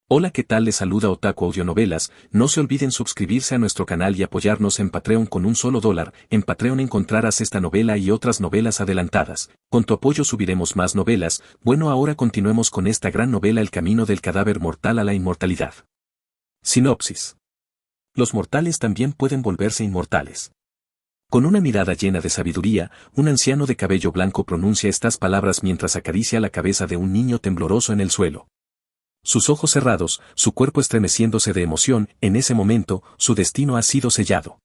Hola, ¿qué tal? Les saluda Otaku Audionovelas. No se olviden suscribirse a nuestro canal y apoyarnos en Patreon con un solo $1. En Patreon encontrarás esta novela y otras novelas adelantadas. Con tu apoyo subiremos más novelas. Bueno, ahora continuemos con esta gran novela El camino del cadáver mortal a la inmortalidad. Sinopsis. Los mortales también pueden volverse inmortales. Con una mirada llena de sabiduría, un anciano de cabello blanco pronuncia estas palabras mientras acaricia la cabeza de un niño tembloroso en el suelo. Sus ojos cerrados, su cuerpo estremeciéndose de emoción, en ese momento, su destino ha sido sellado.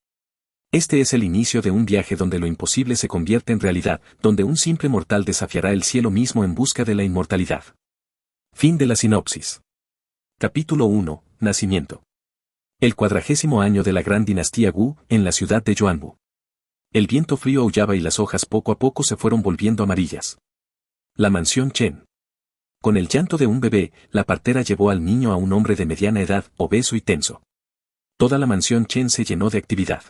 Este es el inicio de un viaje donde lo imposible se convierte en realidad, donde un simple mortal desafiará el cielo mismo en busca de la inmortalidad. Fin de la sinopsis. Capítulo 1. Nacimiento. El 40º año de la gran dinastía Wu, en la ciudad de Yuanbu. El viento frío aullaba y las hojas poco a poco se fueron volviendo amarillas. La mansión Chen. Con el llanto de un bebé, la partera llevó al niño a un hombre de mediana edad, obeso y tenso. Toda la mansión Chen se llenó de actividad.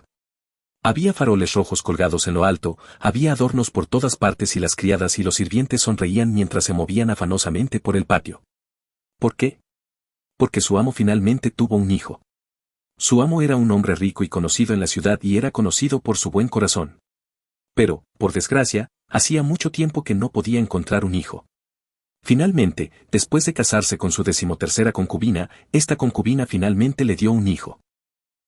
Había faroles rojos colgados en lo alto, había adornos por todas partes y las criadas y los sirvientes sonreían mientras se movían afanosamente por el patio. ¿Por qué? Porque su amo finalmente tuvo un hijo. Su amo era un hombre rico y conocido en la ciudad y era conocido por su buen corazón. Pero, por desgracia, hacía mucho tiempo que no podía encontrar un hijo. Finalmente, después de casarse con su 13ª concubina, esta concubina finalmente le dio un hijo.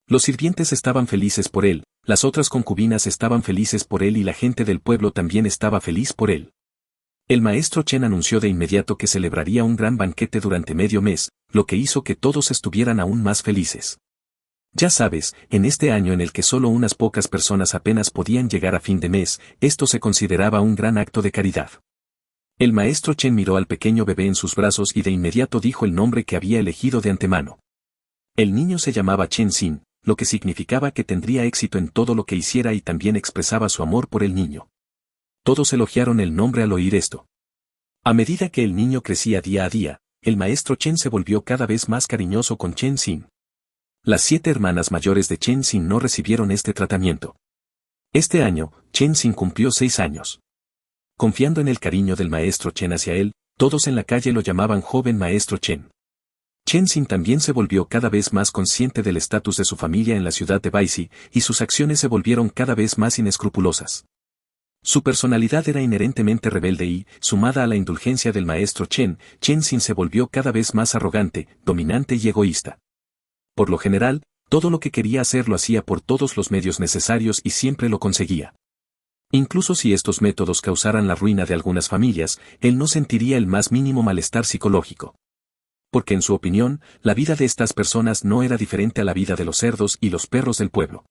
Los sirvientes estaban felices por él, las otras concubinas estaban felices por él y la gente del pueblo también estaba feliz por él. El maestro Chen anunció de inmediato que celebraría un gran banquete durante medio mes, lo que hizo que todos estuvieran aún más felices. Ya sabes, en este año en el que solo unas pocas personas apenas podían llegar a fin de mes, esto se consideraba un gran acto de caridad. El maestro Chen miró al pequeño bebé en sus brazos y de inmediato dijo el nombre que había elegido de antemano. El niño se llamaba Chen Xin, lo que significaba que tendría éxito en todo lo que hiciera y también expresaba su amor por el niño. Todos elogiaron el nombre al oír esto. A medida que el niño crecía día a día, el maestro Chen se volvió cada vez más cariñoso con Chen Xin. Las 7 hermanas mayores de Chen Xin no recibieron este tratamiento. Este año, Chen Xin cumplió 6 años. Confiando en el cariño del maestro Chen hacia él, todos en la calle lo llamaban joven maestro Chen. Chen Xin también se volvió cada vez más consciente del estatus de su familia en la ciudad de Baixi, y sus acciones se volvieron cada vez más inescrupulosas. Su personalidad era inherentemente rebelde y, sumada a la indulgencia del maestro Chen, Chen Xin se volvió cada vez más arrogante, dominante y egoísta. Por lo general, todo lo que quería hacer lo hacía por todos los medios necesarios y siempre lo conseguía. Incluso si estos métodos causaran la ruina de algunas familias, él no sentiría el más mínimo malestar psicológico. Porque en su opinión, la vida de estas personas no era diferente a la vida de los cerdos y los perros del pueblo.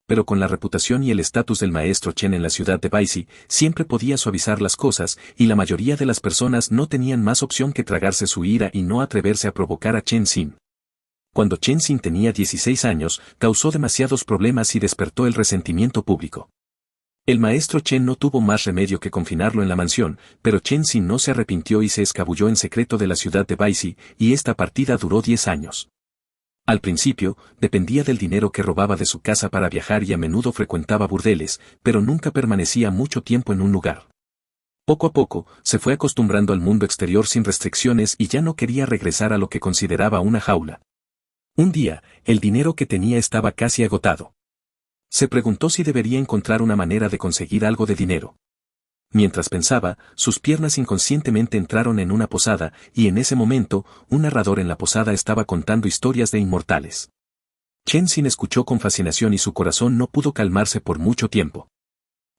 Pero con la reputación y el estatus del maestro Chen en la ciudad de Baixi, siempre podía suavizar las cosas, y la mayoría de las personas no tenían más opción que tragarse su ira y no atreverse a provocar a Chen Xin. Cuando Chen Xin tenía 16 años, causó demasiados problemas y despertó el resentimiento público. El maestro Chen no tuvo más remedio que confinarlo en la mansión, pero Chen Xin no se arrepintió y se escabulló en secreto de la ciudad de Baixi, y esta partida duró 10 años. Al principio, dependía del dinero que robaba de su casa para viajar y a menudo frecuentaba burdeles, pero nunca permanecía mucho tiempo en un lugar. Poco a poco, se fue acostumbrando al mundo exterior sin restricciones y ya no quería regresar a lo que consideraba una jaula. Un día, el dinero que tenía estaba casi agotado. Se preguntó si debería encontrar una manera de conseguir algo de dinero. Mientras pensaba, sus piernas inconscientemente entraron en una posada, y en ese momento, un narrador en la posada estaba contando historias de inmortales. Chen Xin escuchó con fascinación y su corazón no pudo calmarse por mucho tiempo.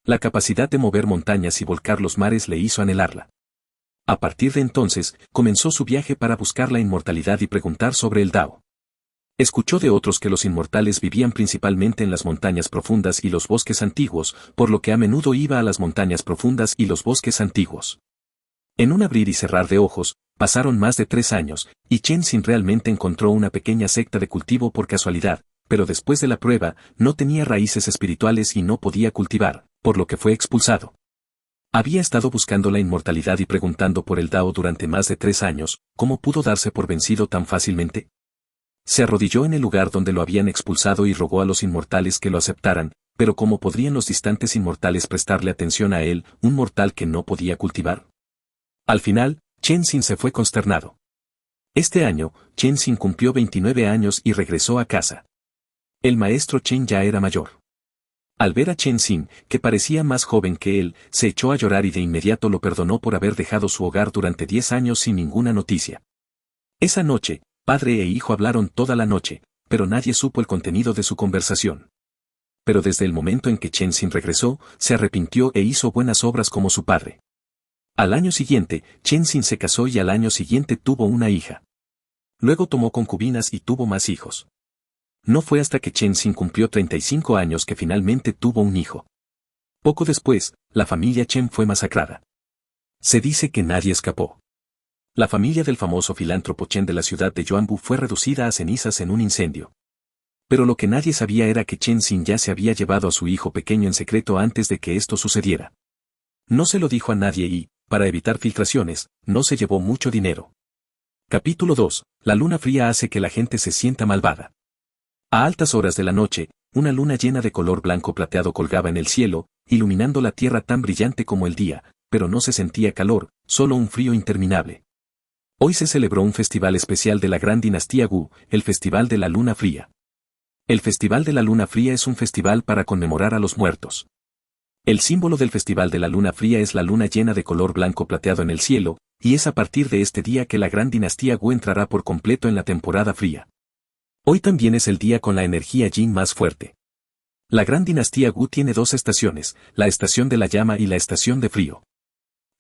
La capacidad de mover montañas y volcar los mares le hizo anhelarla. A partir de entonces, comenzó su viaje para buscar la inmortalidad y preguntar sobre el Dao. Escuchó de otros que los inmortales vivían principalmente en las montañas profundas y los bosques antiguos, por lo que a menudo iba a las montañas profundas y los bosques antiguos. En un abrir y cerrar de ojos, pasaron más de 3 años, y Chen Xin realmente encontró una pequeña secta de cultivo por casualidad, pero después de la prueba, no tenía raíces espirituales y no podía cultivar, por lo que fue expulsado. Había estado buscando la inmortalidad y preguntando por el Dao durante más de 3 años, ¿cómo pudo darse por vencido tan fácilmente? Se arrodilló en el lugar donde lo habían expulsado y rogó a los inmortales que lo aceptaran, pero ¿cómo podrían los distantes inmortales prestarle atención a él, un mortal que no podía cultivar? Al final, Chen Xin se fue consternado. Este año, Chen Xin cumplió 29 años y regresó a casa. El maestro Chen ya era mayor. Al ver a Chen Xin, que parecía más joven que él, se echó a llorar y de inmediato lo perdonó por haber dejado su hogar durante 10 años sin ninguna noticia. Esa noche, padre e hijo hablaron toda la noche, pero nadie supo el contenido de su conversación. Pero desde el momento en que Chen Xin regresó, se arrepintió e hizo buenas obras como su padre. Al año siguiente, Chen Xin se casó y al año siguiente tuvo una hija. Luego tomó concubinas y tuvo más hijos. No fue hasta que Chen Xin cumplió 35 años que finalmente tuvo un hijo. Poco después, la familia Chen fue masacrada. Se dice que nadie escapó. La familia del famoso filántropo Chen de la ciudad de Yuanbu fue reducida a cenizas en un incendio. Pero lo que nadie sabía era que Chen Xin ya se había llevado a su hijo pequeño en secreto antes de que esto sucediera. No se lo dijo a nadie y, para evitar filtraciones, no se llevó mucho dinero. Capítulo 2. La luna fría hace que la gente se sienta malvada. A altas horas de la noche, una luna llena de color blanco plateado colgaba en el cielo, iluminando la tierra tan brillante como el día, pero no se sentía calor, solo un frío interminable. Hoy se celebró un festival especial de la gran dinastía Wu, el Festival de la Luna Fría. El Festival de la Luna Fría es un festival para conmemorar a los muertos. El símbolo del Festival de la Luna Fría es la luna llena de color blanco plateado en el cielo, y es a partir de este día que la gran dinastía Wu entrará por completo en la temporada fría. Hoy también es el día con la energía yin más fuerte. La gran dinastía Wu tiene dos estaciones, la estación de la llama y la estación de frío.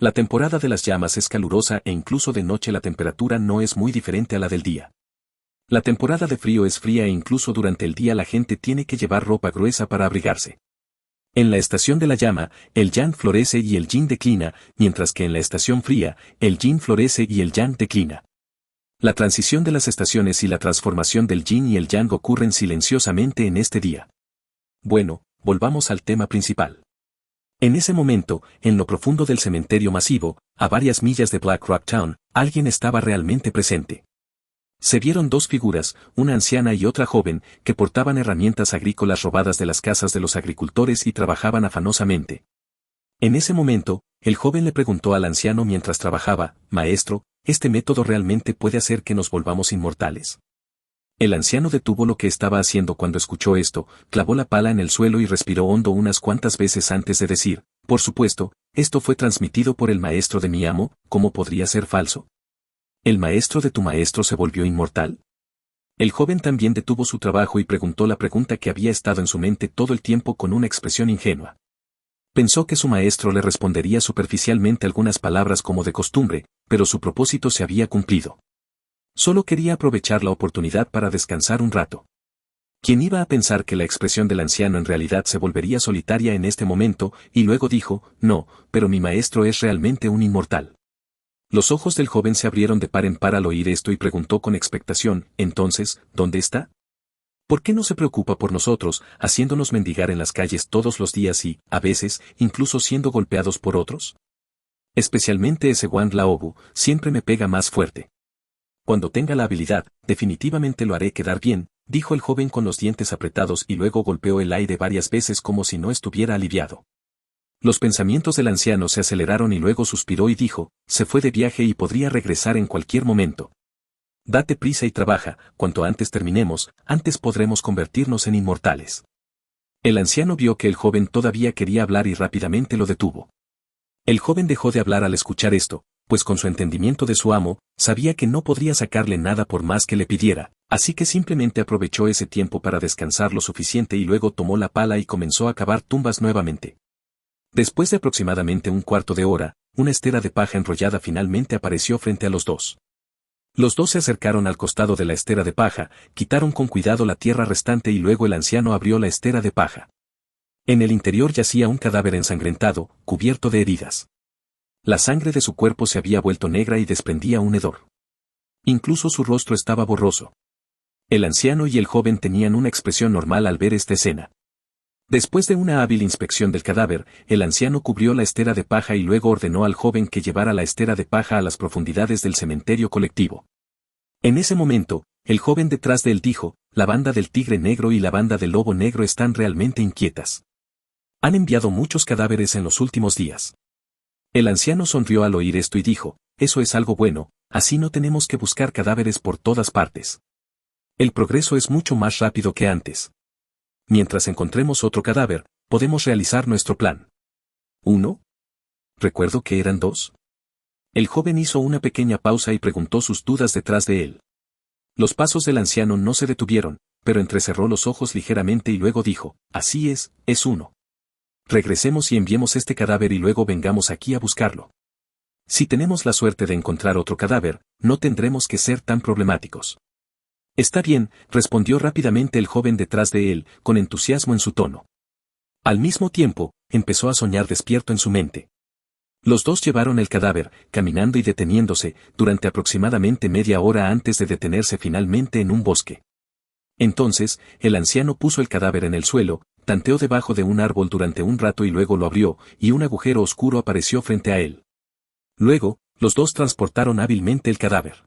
La temporada de las llamas es calurosa e incluso de noche la temperatura no es muy diferente a la del día. La temporada de frío es fría e incluso durante el día la gente tiene que llevar ropa gruesa para abrigarse. En la estación de la llama, el yang florece y el yin declina, mientras que en la estación fría, el yin florece y el yang declina. La transición de las estaciones y la transformación del yin y el yang ocurren silenciosamente en este día. Bueno, volvamos al tema principal. En ese momento, en lo profundo del cementerio masivo, a varias millas de Black Rock Town, alguien estaba realmente presente. Se vieron dos figuras, una anciana y otra joven, que portaban herramientas agrícolas robadas de las casas de los agricultores y trabajaban afanosamente. En ese momento, el joven le preguntó al anciano mientras trabajaba, «Maestro, ¿este método realmente puede hacer que nos volvamos inmortales?». El anciano detuvo lo que estaba haciendo cuando escuchó esto, clavó la pala en el suelo y respiró hondo unas cuantas veces antes de decir, «Por supuesto, esto fue transmitido por el maestro de mi amo, ¿cómo podría ser falso? ¿El maestro de tu maestro se volvió inmortal?». El joven también detuvo su trabajo y preguntó la pregunta que había estado en su mente todo el tiempo con una expresión ingenua. Pensó que su maestro le respondería superficialmente algunas palabras como de costumbre, pero su propósito se había cumplido. Solo quería aprovechar la oportunidad para descansar un rato. ¿Quién iba a pensar que la expresión del anciano en realidad se volvería solitaria en este momento? Y luego dijo, «No, pero mi maestro es realmente un inmortal». Los ojos del joven se abrieron de par en par al oír esto y preguntó con expectación, «Entonces, ¿dónde está? ¿Por qué no se preocupa por nosotros, haciéndonos mendigar en las calles todos los días y, a veces, incluso siendo golpeados por otros? Especialmente ese Wang Laobu, siempre me pega más fuerte. Cuando tenga la habilidad, definitivamente lo haré quedar bien», dijo el joven con los dientes apretados y luego golpeó el aire varias veces como si no estuviera aliviado. Los pensamientos del anciano se aceleraron y luego suspiró y dijo, «Se fue de viaje y podría regresar en cualquier momento. Date prisa y trabaja, cuanto antes terminemos, antes podremos convertirnos en inmortales». El anciano vio que el joven todavía quería hablar y rápidamente lo detuvo. El joven dejó de hablar al escuchar esto, pues con su entendimiento de su amo, sabía que no podría sacarle nada por más que le pidiera, así que simplemente aprovechó ese tiempo para descansar lo suficiente y luego tomó la pala y comenzó a cavar tumbas nuevamente. Después de aproximadamente un cuarto de hora, una estera de paja enrollada finalmente apareció frente a los dos. Los dos se acercaron al costado de la estera de paja, quitaron con cuidado la tierra restante y luego el anciano abrió la estera de paja. En el interior yacía un cadáver ensangrentado, cubierto de heridas. La sangre de su cuerpo se había vuelto negra y desprendía un hedor. Incluso su rostro estaba borroso. El anciano y el joven tenían una expresión normal al ver esta escena. Después de una hábil inspección del cadáver, el anciano cubrió la estera de paja y luego ordenó al joven que llevara la estera de paja a las profundidades del cementerio colectivo. En ese momento, el joven detrás de él dijo, «La banda del tigre negro y la banda del lobo negro están realmente inquietas. Han enviado muchos cadáveres en los últimos días». El anciano sonrió al oír esto y dijo, «Eso es algo bueno, así no tenemos que buscar cadáveres por todas partes. El progreso es mucho más rápido que antes. Mientras encontremos otro cadáver, podemos realizar nuestro plan. ¿Uno? Recuerdo que eran dos. El joven hizo una pequeña pausa y preguntó sus dudas detrás de él. Los pasos del anciano no se detuvieron, pero entrecerró los ojos ligeramente y luego dijo, así es uno. Regresemos y enviemos este cadáver y luego vengamos aquí a buscarlo. Si tenemos la suerte de encontrar otro cadáver, no tendremos que ser tan problemáticos. Está bien, respondió rápidamente el joven detrás de él, con entusiasmo en su tono. Al mismo tiempo, empezó a soñar despierto en su mente. Los dos llevaron el cadáver, caminando y deteniéndose, durante aproximadamente media hora antes de detenerse finalmente en un bosque. Entonces, el anciano puso el cadáver en el suelo, tanteó debajo de un árbol durante un rato y luego lo abrió, y un agujero oscuro apareció frente a él. Luego, los dos transportaron hábilmente el cadáver.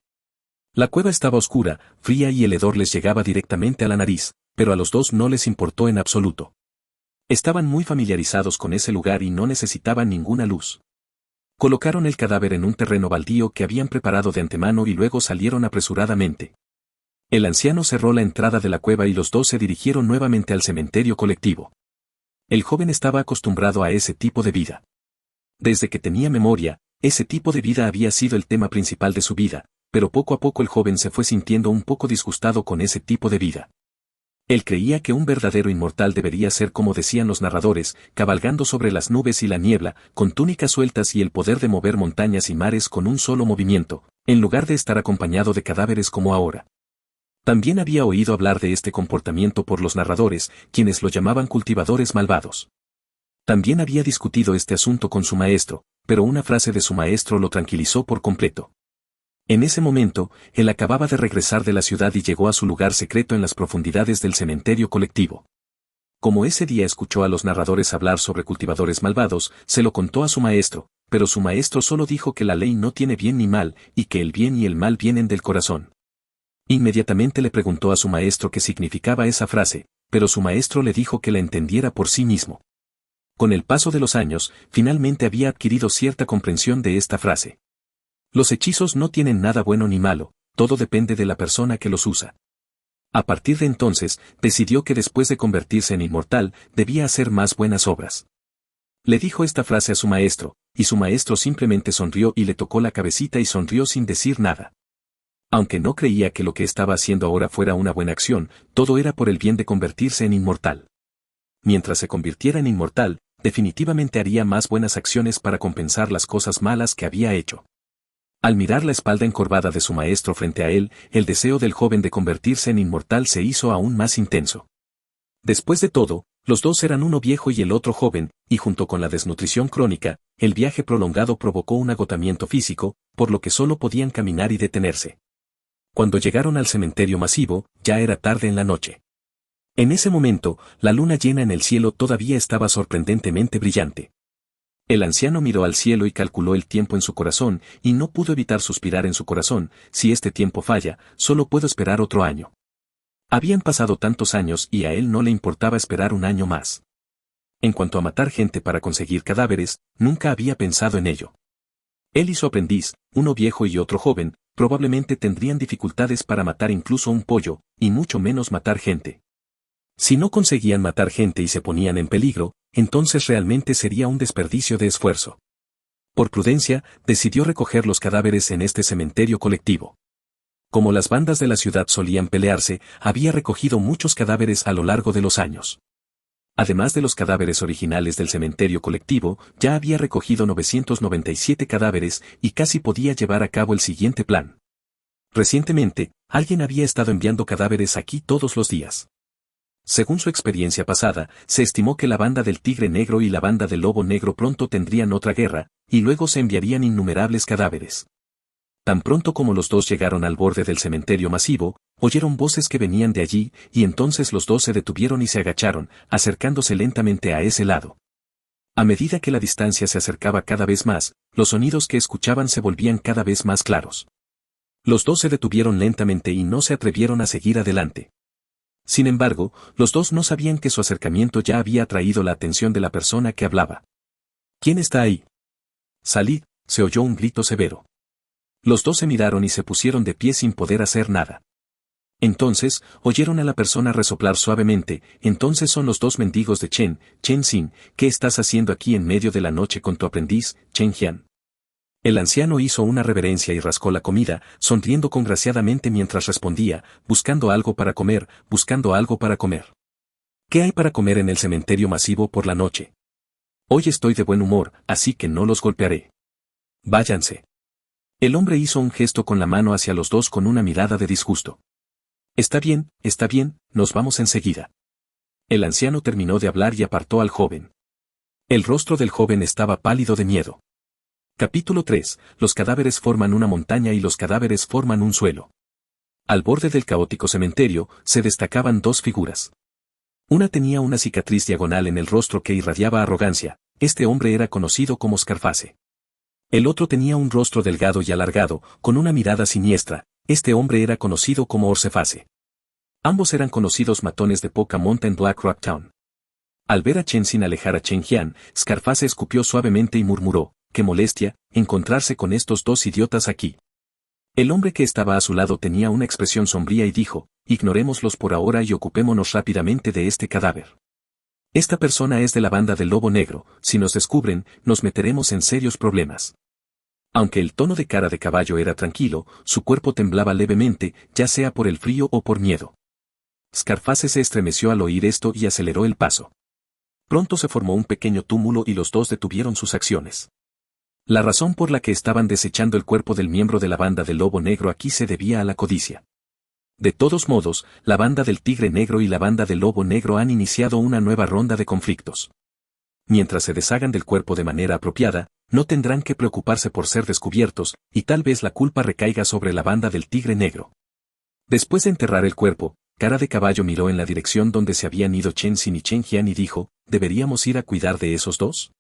La cueva estaba oscura, fría y el hedor les llegaba directamente a la nariz, pero a los dos no les importó en absoluto. Estaban muy familiarizados con ese lugar y no necesitaban ninguna luz. Colocaron el cadáver en un terreno baldío que habían preparado de antemano y luego salieron apresuradamente. El anciano cerró la entrada de la cueva y los dos se dirigieron nuevamente al cementerio colectivo. El joven estaba acostumbrado a ese tipo de vida. Desde que tenía memoria, ese tipo de vida había sido el tema principal de su vida, pero poco a poco el joven se fue sintiendo un poco disgustado con ese tipo de vida. Él creía que un verdadero inmortal debería ser como decían los narradores, cabalgando sobre las nubes y la niebla, con túnicas sueltas y el poder de mover montañas y mares con un solo movimiento, en lugar de estar acompañado de cadáveres como ahora. También había oído hablar de este comportamiento por los narradores, quienes lo llamaban cultivadores malvados. También había discutido este asunto con su maestro, pero una frase de su maestro lo tranquilizó por completo. En ese momento, él acababa de regresar de la ciudad y llegó a su lugar secreto en las profundidades del cementerio colectivo. Como ese día escuchó a los narradores hablar sobre cultivadores malvados, se lo contó a su maestro, pero su maestro solo dijo que la ley no tiene bien ni mal, y que el bien y el mal vienen del corazón. Inmediatamente le preguntó a su maestro qué significaba esa frase, pero su maestro le dijo que la entendiera por sí mismo. Con el paso de los años, finalmente había adquirido cierta comprensión de esta frase. Los hechizos no tienen nada bueno ni malo, todo depende de la persona que los usa. A partir de entonces, decidió que después de convertirse en inmortal, debía hacer más buenas obras. Le dijo esta frase a su maestro, y su maestro simplemente sonrió y le tocó la cabecita y sonrió sin decir nada. Aunque no creía que lo que estaba haciendo ahora fuera una buena acción, todo era por el bien de convertirse en inmortal. Mientras se convirtiera en inmortal, definitivamente haría más buenas acciones para compensar las cosas malas que había hecho. Al mirar la espalda encorvada de su maestro frente a él, el deseo del joven de convertirse en inmortal se hizo aún más intenso. Después de todo, los dos eran uno viejo y el otro joven, y junto con la desnutrición crónica, el viaje prolongado provocó un agotamiento físico, por lo que solo podían caminar y detenerse. Cuando llegaron al cementerio masivo, ya era tarde en la noche. En ese momento, la luna llena en el cielo todavía estaba sorprendentemente brillante. El anciano miró al cielo y calculó el tiempo en su corazón, y no pudo evitar suspirar en su corazón, si este tiempo falla, solo puedo esperar otro año. Habían pasado tantos años y a él no le importaba esperar un año más. En cuanto a matar gente para conseguir cadáveres, nunca había pensado en ello. Él y su aprendiz, uno viejo y otro joven, probablemente tendrían dificultades para matar incluso un pollo, y mucho menos matar gente. Si no conseguían matar gente y se ponían en peligro, entonces realmente sería un desperdicio de esfuerzo. Por prudencia, decidió recoger los cadáveres en este cementerio colectivo. Como las bandas de la ciudad solían pelearse, había recogido muchos cadáveres a lo largo de los años. Además de los cadáveres originales del cementerio colectivo, ya había recogido 997 cadáveres y casi podía llevar a cabo el siguiente plan. Recientemente, alguien había estado enviando cadáveres aquí todos los días. Según su experiencia pasada, se estimó que la banda del Tigre Negro y la banda del Lobo Negro pronto tendrían otra guerra, y luego se enviarían innumerables cadáveres. Tan pronto como los dos llegaron al borde del cementerio masivo, oyeron voces que venían de allí, y entonces los dos se detuvieron y se agacharon, acercándose lentamente a ese lado. A medida que la distancia se acercaba cada vez más, los sonidos que escuchaban se volvían cada vez más claros. Los dos se detuvieron lentamente y no se atrevieron a seguir adelante. Sin embargo, los dos no sabían que su acercamiento ya había atraído la atención de la persona que hablaba. ¿Quién está ahí? Salid, se oyó un grito severo. Los dos se miraron y se pusieron de pie sin poder hacer nada. Entonces, oyeron a la persona resoplar suavemente. Entonces son los dos mendigos de Chen Xin, ¿qué estás haciendo aquí en medio de la noche con tu aprendiz, Chen Jian? El anciano hizo una reverencia y rascó la comida, sonriendo congraciadamente mientras respondía, buscando algo para comer, buscando algo para comer. ¿Qué hay para comer en el cementerio masivo por la noche? Hoy estoy de buen humor, así que no los golpearé. Váyanse. El hombre hizo un gesto con la mano hacia los dos con una mirada de disgusto. Está bien, nos vamos enseguida. El anciano terminó de hablar y apartó al joven. El rostro del joven estaba pálido de miedo. Capítulo 3. Los cadáveres forman una montaña y los cadáveres forman un suelo. Al borde del caótico cementerio, se destacaban dos figuras. Una tenía una cicatriz diagonal en el rostro que irradiaba arrogancia, este hombre era conocido como Scarface. El otro tenía un rostro delgado y alargado, con una mirada siniestra, este hombre era conocido como Orceface. Ambos eran conocidos matones de poca monta en Black Rock Town. Al ver a Chen sin alejar a Chen Jian, Scarface escupió suavemente y murmuró, qué molestia, encontrarse con estos dos idiotas aquí. El hombre que estaba a su lado tenía una expresión sombría y dijo, ignorémoslos por ahora y ocupémonos rápidamente de este cadáver. Esta persona es de la banda del Lobo Negro, si nos descubren, nos meteremos en serios problemas. Aunque el tono de cara de caballo era tranquilo, su cuerpo temblaba levemente, ya sea por el frío o por miedo. Scarface se estremeció al oír esto y aceleró el paso. Pronto se formó un pequeño túmulo y los dos detuvieron sus acciones. La razón por la que estaban desechando el cuerpo del miembro de la banda del Lobo Negro aquí se debía a la codicia. De todos modos, la banda del Tigre Negro y la banda del Lobo Negro han iniciado una nueva ronda de conflictos. Mientras se deshagan del cuerpo de manera apropiada, no tendrán que preocuparse por ser descubiertos, y tal vez la culpa recaiga sobre la banda del Tigre Negro. Después de enterrar el cuerpo, Cara de Caballo miró en la dirección donde se habían ido Chen Xin y Chen Jian y dijo, ¿deberíamos ir a cuidar de esos dos?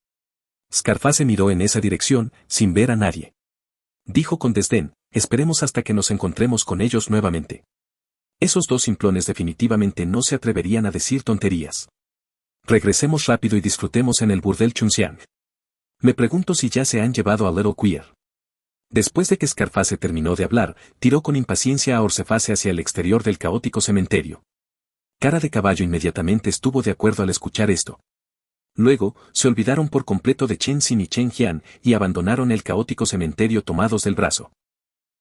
Scarface miró en esa dirección, sin ver a nadie. Dijo con desdén, esperemos hasta que nos encontremos con ellos nuevamente. Esos dos simplones definitivamente no se atreverían a decir tonterías. Regresemos rápido y disfrutemos en el burdel Chunxiang. Me pregunto si ya se han llevado a Little Queer. Después de que Scarface terminó de hablar, tiró con impaciencia a Orceface hacia el exterior del caótico cementerio. Cara de Caballo inmediatamente estuvo de acuerdo al escuchar esto. Luego, se olvidaron por completo de Chen Xin y Chen Jian, y abandonaron el caótico cementerio tomados del brazo.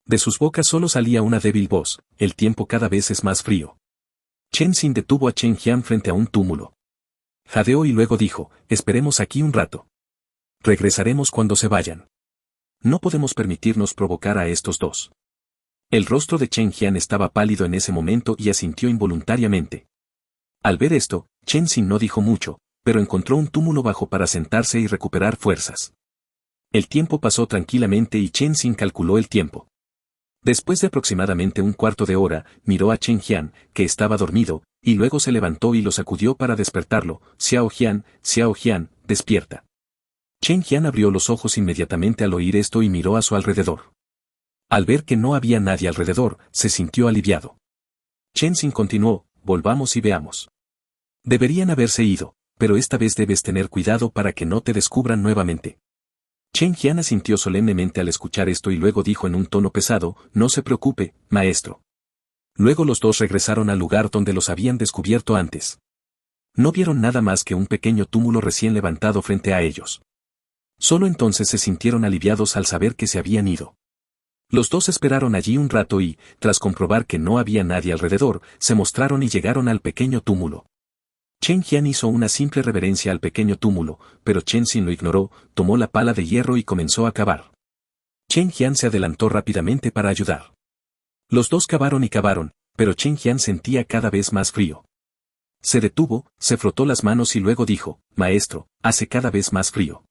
De sus bocas solo salía una débil voz, el tiempo cada vez es más frío. Chen Xin detuvo a Chen Jian frente a un túmulo. Jadeó y luego dijo, esperemos aquí un rato. Regresaremos cuando se vayan. No podemos permitirnos provocar a estos dos. El rostro de Chen Jian estaba pálido en ese momento y asintió involuntariamente. Al ver esto, Chen Xin no dijo mucho, pero encontró un túmulo bajo para sentarse y recuperar fuerzas. El tiempo pasó tranquilamente y Chen Xin calculó el tiempo. Después de aproximadamente un cuarto de hora, miró a Chen Jian, que estaba dormido, y luego se levantó y lo sacudió para despertarlo. Xiao Jian, despierta. Chen Jian abrió los ojos inmediatamente al oír esto y miró a su alrededor. Al ver que no había nadie alrededor, se sintió aliviado. Chen Xin continuó, volvamos y veamos. Deberían haberse ido, pero esta vez debes tener cuidado para que no te descubran nuevamente. Chen Jian asintió solemnemente al escuchar esto y luego dijo en un tono pesado, no se preocupe, maestro. Luego los dos regresaron al lugar donde los habían descubierto antes. No vieron nada más que un pequeño túmulo recién levantado frente a ellos. Solo entonces se sintieron aliviados al saber que se habían ido. Los dos esperaron allí un rato y, tras comprobar que no había nadie alrededor, se mostraron y llegaron al pequeño túmulo. Chen Jian hizo una simple reverencia al pequeño túmulo, pero Chen Xin lo ignoró, tomó la pala de hierro y comenzó a cavar. Chen Jian se adelantó rápidamente para ayudar. Los dos cavaron y cavaron, pero Chen Jian sentía cada vez más frío. Se detuvo, se frotó las manos y luego dijo, maestro, hace cada vez más frío.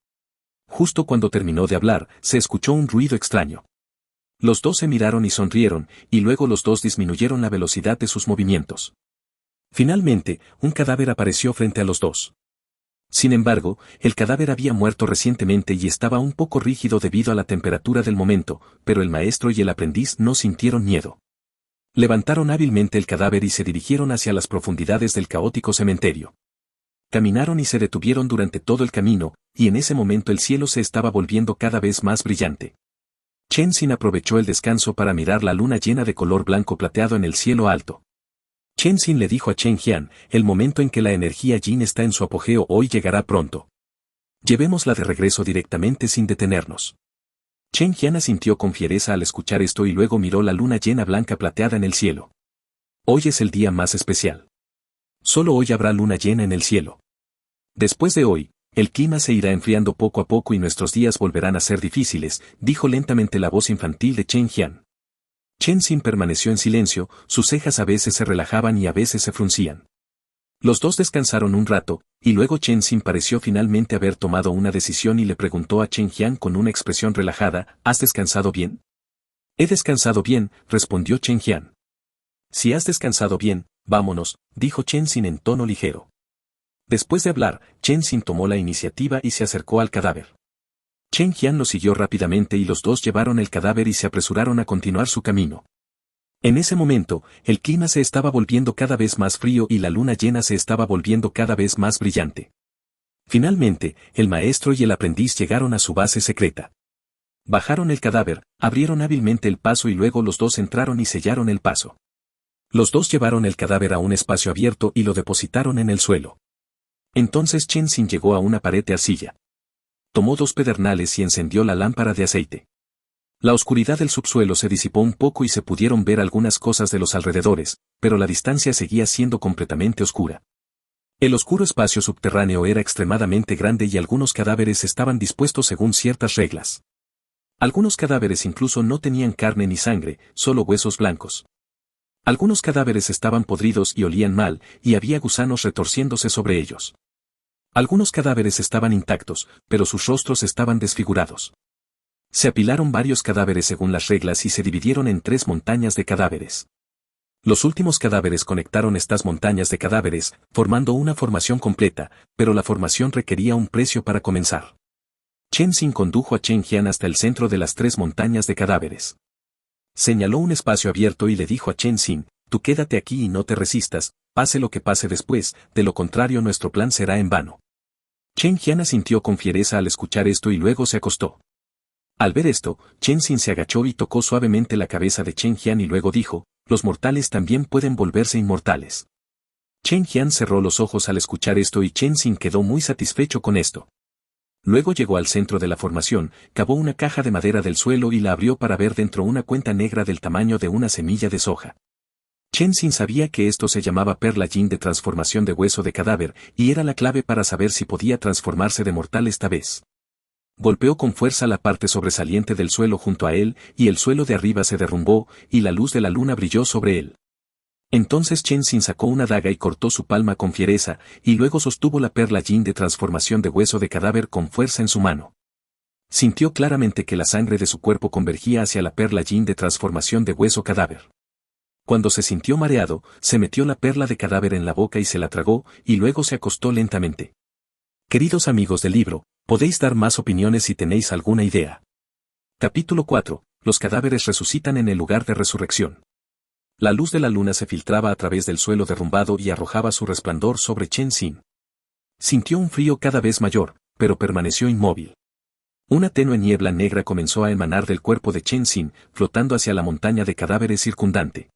Justo cuando terminó de hablar, se escuchó un ruido extraño. Los dos se miraron y sonrieron, y luego los dos disminuyeron la velocidad de sus movimientos. Finalmente, un cadáver apareció frente a los dos. Sin embargo, el cadáver había muerto recientemente y estaba un poco rígido debido a la temperatura del momento, pero el maestro y el aprendiz no sintieron miedo. Levantaron hábilmente el cadáver y se dirigieron hacia las profundidades del caótico cementerio. Caminaron y se detuvieron durante todo el camino, y en ese momento el cielo se estaba volviendo cada vez más brillante. Chen Xin aprovechó el descanso para mirar la luna llena de color blanco plateado en el cielo alto. Chen Xin le dijo a Chen Jian, el momento en que la energía Yin está en su apogeo hoy llegará pronto. Llevémosla de regreso directamente sin detenernos. Chen Jian asintió con fiereza al escuchar esto y luego miró la luna llena blanca plateada en el cielo. Hoy es el día más especial. Solo hoy habrá luna llena en el cielo. Después de hoy, el clima se irá enfriando poco a poco y nuestros días volverán a ser difíciles, dijo lentamente la voz infantil de Chen Jian. Chen Xin permaneció en silencio, sus cejas a veces se relajaban y a veces se fruncían. Los dos descansaron un rato, y luego Chen Xin pareció finalmente haber tomado una decisión y le preguntó a Chen Jian con una expresión relajada, ¿has descansado bien? He descansado bien, respondió Chen Jian. Si has descansado bien, vámonos, dijo Chen Xin en tono ligero. Después de hablar, Chen Xin tomó la iniciativa y se acercó al cadáver. Chen Jian lo siguió rápidamente y los dos llevaron el cadáver y se apresuraron a continuar su camino. En ese momento, el clima se estaba volviendo cada vez más frío y la luna llena se estaba volviendo cada vez más brillante. Finalmente, el maestro y el aprendiz llegaron a su base secreta. Bajaron el cadáver, abrieron hábilmente el paso y luego los dos entraron y sellaron el paso. Los dos llevaron el cadáver a un espacio abierto y lo depositaron en el suelo. Entonces Chen Xin llegó a una pared de arcilla. Tomó 2 pedernales y encendió la lámpara de aceite. La oscuridad del subsuelo se disipó un poco y se pudieron ver algunas cosas de los alrededores, pero la distancia seguía siendo completamente oscura. El oscuro espacio subterráneo era extremadamente grande y algunos cadáveres estaban dispuestos según ciertas reglas. Algunos cadáveres incluso no tenían carne ni sangre, solo huesos blancos. Algunos cadáveres estaban podridos y olían mal, y había gusanos retorciéndose sobre ellos. Algunos cadáveres estaban intactos, pero sus rostros estaban desfigurados. Se apilaron varios cadáveres según las reglas y se dividieron en 3 montañas de cadáveres. Los últimos cadáveres conectaron estas montañas de cadáveres, formando una formación completa, pero la formación requería un precio para comenzar. Chen Xin condujo a Chen Jian hasta el centro de las 3 montañas de cadáveres. Señaló un espacio abierto y le dijo a Chen Xin, tú quédate aquí y no te resistas, pase lo que pase después, de lo contrario nuestro plan será en vano. Chen Jian asintió con fiereza al escuchar esto y luego se acostó. Al ver esto, Chen Xin se agachó y tocó suavemente la cabeza de Chen Jian y luego dijo, los mortales también pueden volverse inmortales. Chen Jian cerró los ojos al escuchar esto y Chen Xin quedó muy satisfecho con esto. Luego llegó al centro de la formación, cavó una caja de madera del suelo y la abrió para ver dentro una cuenta negra del tamaño de una semilla de soja. Chen Xin sabía que esto se llamaba perla yin de transformación de hueso de cadáver, y era la clave para saber si podía transformarse de mortal esta vez. Golpeó con fuerza la parte sobresaliente del suelo junto a él, y el suelo de arriba se derrumbó, y la luz de la luna brilló sobre él. Entonces Chen Xin sacó una daga y cortó su palma con fiereza, y luego sostuvo la perla yin de transformación de hueso de cadáver con fuerza en su mano. Sintió claramente que la sangre de su cuerpo convergía hacia la perla yin de transformación de hueso cadáver. Cuando se sintió mareado, se metió la perla de cadáver en la boca y se la tragó, y luego se acostó lentamente. Queridos amigos del libro, podéis dar más opiniones si tenéis alguna idea. Capítulo 4. Los cadáveres resucitan en el lugar de resurrección. La luz de la luna se filtraba a través del suelo derrumbado y arrojaba su resplandor sobre Chen Xin. Sintió un frío cada vez mayor, pero permaneció inmóvil. Una tenue niebla negra comenzó a emanar del cuerpo de Chen Xin, flotando hacia la montaña de cadáveres circundante.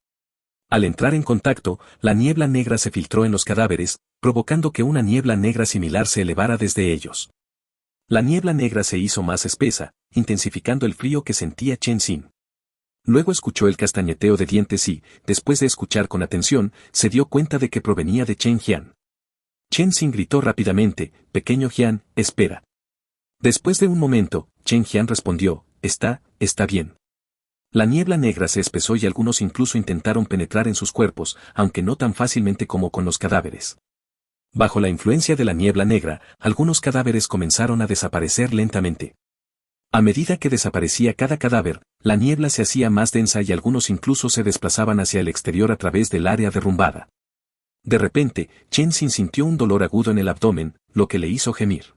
Al entrar en contacto, la niebla negra se filtró en los cadáveres, provocando que una niebla negra similar se elevara desde ellos. La niebla negra se hizo más espesa, intensificando el frío que sentía Chen Xin. Luego escuchó el castañeteo de dientes y, después de escuchar con atención, se dio cuenta de que provenía de Chen Jian. Chen Xin gritó rápidamente, pequeño Jian, espera. Después de un momento, Chen Jian respondió, está bien. La niebla negra se espesó y algunos incluso intentaron penetrar en sus cuerpos, aunque no tan fácilmente como con los cadáveres. Bajo la influencia de la niebla negra, algunos cadáveres comenzaron a desaparecer lentamente. A medida que desaparecía cada cadáver, la niebla se hacía más densa y algunos incluso se desplazaban hacia el exterior a través del área derrumbada. De repente, Chen Xin sintió un dolor agudo en el abdomen, lo que le hizo gemir.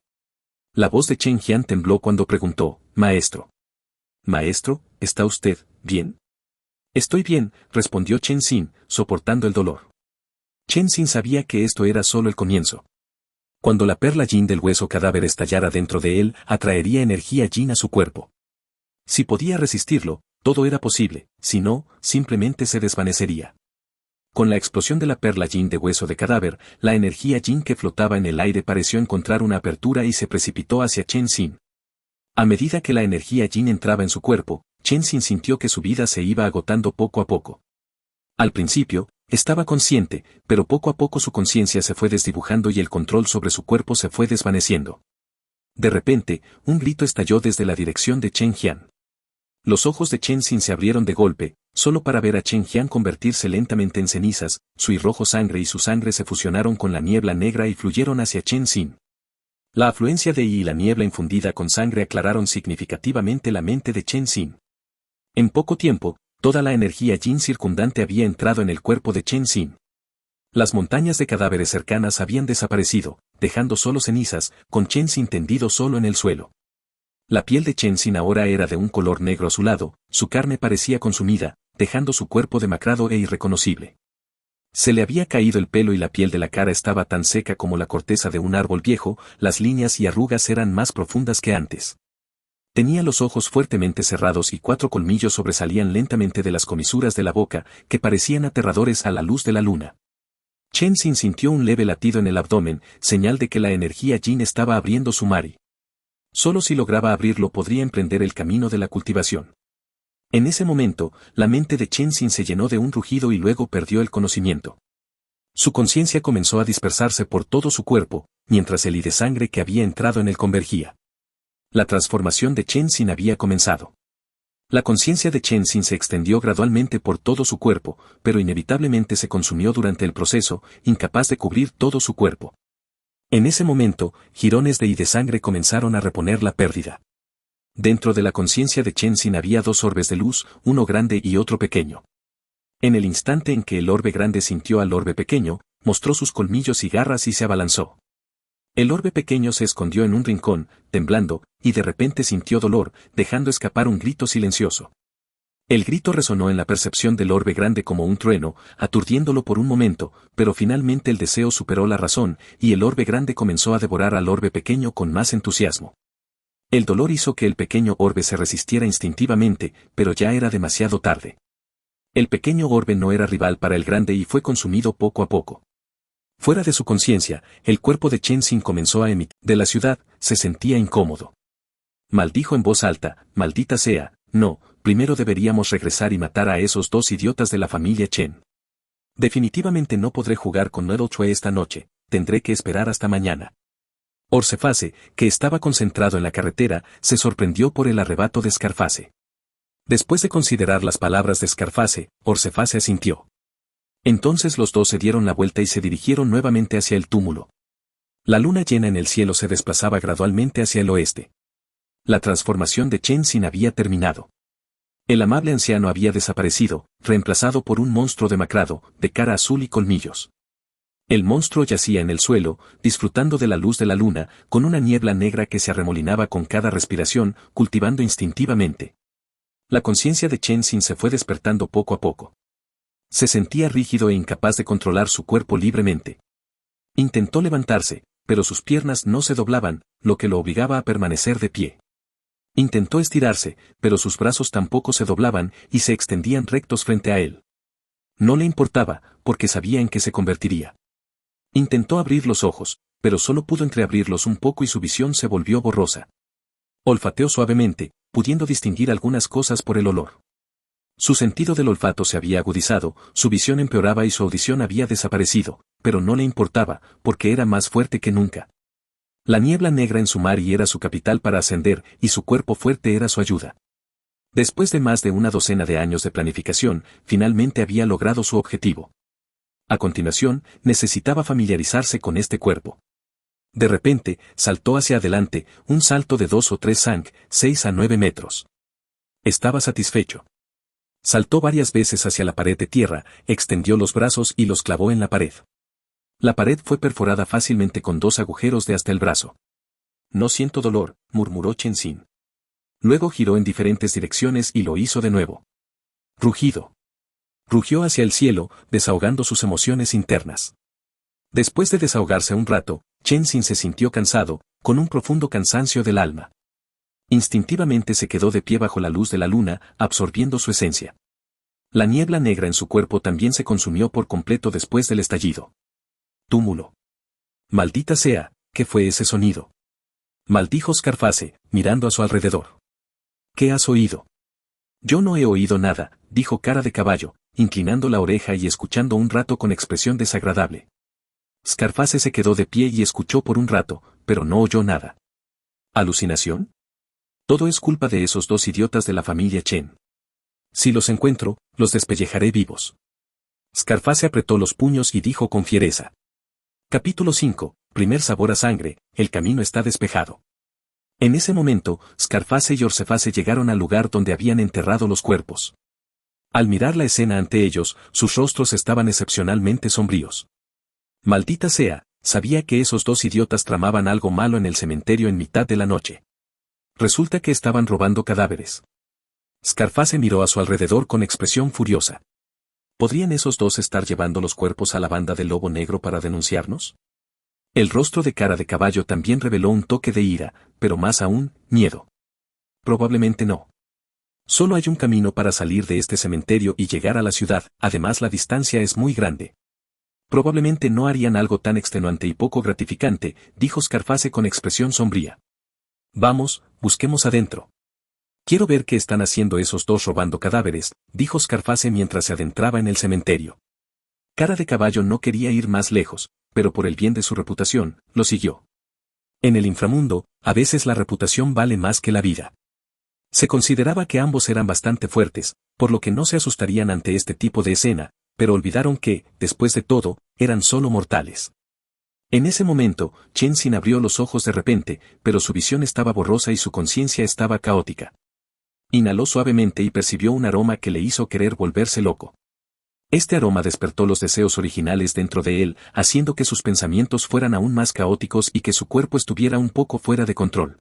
La voz de Chen Jian tembló cuando preguntó, Maestro. Maestro, ¿está usted bien? Estoy bien, respondió Chen Xin, soportando el dolor. Chen Xin sabía que esto era solo el comienzo. Cuando la perla yin del hueso cadáver estallara dentro de él, atraería energía yin a su cuerpo. Si podía resistirlo, todo era posible, si no, simplemente se desvanecería. Con la explosión de la perla yin de hueso de cadáver, la energía yin que flotaba en el aire pareció encontrar una apertura y se precipitó hacia Chen Xin. A medida que la energía yin entraba en su cuerpo, Chen Xin sintió que su vida se iba agotando poco a poco. Al principio, estaba consciente, pero poco a poco su conciencia se fue desdibujando y el control sobre su cuerpo se fue desvaneciendo. De repente, un grito estalló desde la dirección de Chen Jian. Los ojos de Chen Xin se abrieron de golpe, solo para ver a Chen Jian convertirse lentamente en cenizas, su rojo sangre y su sangre se fusionaron con la niebla negra y fluyeron hacia Chen Xin. La afluencia de Yi y la niebla infundida con sangre aclararon significativamente la mente de Chen Xin. En poco tiempo, toda la energía yin circundante había entrado en el cuerpo de Chen Xin. Las montañas de cadáveres cercanas habían desaparecido, dejando solo cenizas, con Chen Xin tendido solo en el suelo. La piel de Chen Xin ahora era de un color negro azulado, su carne parecía consumida, dejando su cuerpo demacrado e irreconocible. Se le había caído el pelo y la piel de la cara estaba tan seca como la corteza de un árbol viejo, las líneas y arrugas eran más profundas que antes. Tenía los ojos fuertemente cerrados y 4 colmillos sobresalían lentamente de las comisuras de la boca, que parecían aterradores a la luz de la luna. Chen Xin sintió un leve latido en el abdomen, señal de que la energía yin estaba abriendo su mari. Solo si lograba abrirlo podría emprender el camino de la cultivación. En ese momento, la mente de Chen Xin se llenó de un rugido y luego perdió el conocimiento. Su conciencia comenzó a dispersarse por todo su cuerpo, mientras el hilo de sangre que había entrado en él convergía. La transformación de Chen Xin había comenzado. La conciencia de Chen Xin se extendió gradualmente por todo su cuerpo, pero inevitablemente se consumió durante el proceso, incapaz de cubrir todo su cuerpo. En ese momento, jirones de hilo de sangre comenzaron a reponer la pérdida. Dentro de la conciencia de Chen Xin había 2 orbes de luz, uno grande y otro pequeño. En el instante en que el orbe grande sintió al orbe pequeño, mostró sus colmillos y garras y se abalanzó. El orbe pequeño se escondió en un rincón, temblando, y de repente sintió dolor, dejando escapar un grito silencioso. El grito resonó en la percepción del orbe grande como un trueno, aturdiéndolo por un momento, pero finalmente el deseo superó la razón, y el orbe grande comenzó a devorar al orbe pequeño con más entusiasmo. El dolor hizo que el pequeño orbe se resistiera instintivamente, pero ya era demasiado tarde. El pequeño orbe no era rival para el grande y fue consumido poco a poco. Fuera de su conciencia, el cuerpo de Chen Xin comenzó a emitir. De la ciudad, se sentía incómodo. Maldijo en voz alta, maldita sea, no, primero deberíamos regresar y matar a esos 2 idiotas de la familia Chen. Definitivamente no podré jugar con Noodle Chue esta noche, tendré que esperar hasta mañana. Orceface, que estaba concentrado en la carretera, se sorprendió por el arrebato de Scarface. Después de considerar las palabras de Scarface, Orceface asintió. Entonces los 2 se dieron la vuelta y se dirigieron nuevamente hacia el túmulo. La luna llena en el cielo se desplazaba gradualmente hacia el oeste. La transformación de Chen Xin había terminado. El amable anciano había desaparecido, reemplazado por un monstruo demacrado, de cara azul y colmillos. El monstruo yacía en el suelo, disfrutando de la luz de la luna, con una niebla negra que se arremolinaba con cada respiración, cultivando instintivamente. La conciencia de Chen Xin se fue despertando poco a poco. Se sentía rígido e incapaz de controlar su cuerpo libremente. Intentó levantarse, pero sus piernas no se doblaban, lo que lo obligaba a permanecer de pie. Intentó estirarse, pero sus brazos tampoco se doblaban y se extendían rectos frente a él. No le importaba, porque sabía en qué se convertiría. Intentó abrir los ojos, pero solo pudo entreabrirlos un poco y su visión se volvió borrosa. Olfateó suavemente, pudiendo distinguir algunas cosas por el olor. Su sentido del olfato se había agudizado, su visión empeoraba y su audición había desaparecido, pero no le importaba, porque era más fuerte que nunca. La niebla negra en su mari era su capital para ascender, y su cuerpo fuerte era su ayuda. Después de más de una docena de años de planificación, finalmente había logrado su objetivo. A continuación, necesitaba familiarizarse con este cuerpo. De repente, saltó hacia adelante, un salto de 2 o 3 sang, 6 a 9 metros. Estaba satisfecho. Saltó varias veces hacia la pared de tierra, extendió los brazos y los clavó en la pared. La pared fue perforada fácilmente con 2 agujeros de hasta el brazo. No siento dolor, murmuró Chen Xin. Luego giró en diferentes direcciones y lo hizo de nuevo. Rugido. Rugió hacia el cielo, desahogando sus emociones internas. Después de desahogarse un rato, Chen Xin se sintió cansado, con un profundo cansancio del alma. Instintivamente se quedó de pie bajo la luz de la luna, absorbiendo su esencia. La niebla negra en su cuerpo también se consumió por completo después del estallido. Túmulo. Maldita sea, ¿qué fue ese sonido? Maldijo Scarface, mirando a su alrededor. ¿Qué has oído? Yo no he oído nada, dijo Cara de Caballo, inclinando la oreja y escuchando un rato con expresión desagradable. Scarface se quedó de pie y escuchó por un rato, pero no oyó nada. ¿Alucinación? Todo es culpa de esos dos idiotas de la familia Chen. Si los encuentro, los despellejaré vivos. Scarface apretó los puños y dijo con fiereza. Capítulo 5, primer sabor a sangre, el camino está despejado. En ese momento, Scarface y Orceface llegaron al lugar donde habían enterrado los cuerpos. Al mirar la escena ante ellos, sus rostros estaban excepcionalmente sombríos. Maldita sea, sabía que esos dos idiotas tramaban algo malo en el cementerio en mitad de la noche. Resulta que estaban robando cadáveres. Scarface miró a su alrededor con expresión furiosa. ¿Podrían esos dos estar llevando los cuerpos a la banda del Lobo Negro para denunciarnos? El rostro de Cara de Caballo también reveló un toque de ira, pero más aún, miedo. Probablemente no. Solo hay un camino para salir de este cementerio y llegar a la ciudad, además la distancia es muy grande. Probablemente no harían algo tan extenuante y poco gratificante, dijo Scarface con expresión sombría. Vamos, busquemos adentro. Quiero ver qué están haciendo esos dos robando cadáveres, dijo Scarface mientras se adentraba en el cementerio. Cara de Caballo no quería ir más lejos, pero por el bien de su reputación, lo siguió. En el inframundo, a veces la reputación vale más que la vida. Se consideraba que ambos eran bastante fuertes, por lo que no se asustarían ante este tipo de escena, pero olvidaron que, después de todo, eran solo mortales. En ese momento, Chen Xin abrió los ojos de repente, pero su visión estaba borrosa y su conciencia estaba caótica. Inhaló suavemente y percibió un aroma que le hizo querer volverse loco. Este aroma despertó los deseos originales dentro de él, haciendo que sus pensamientos fueran aún más caóticos y que su cuerpo estuviera un poco fuera de control.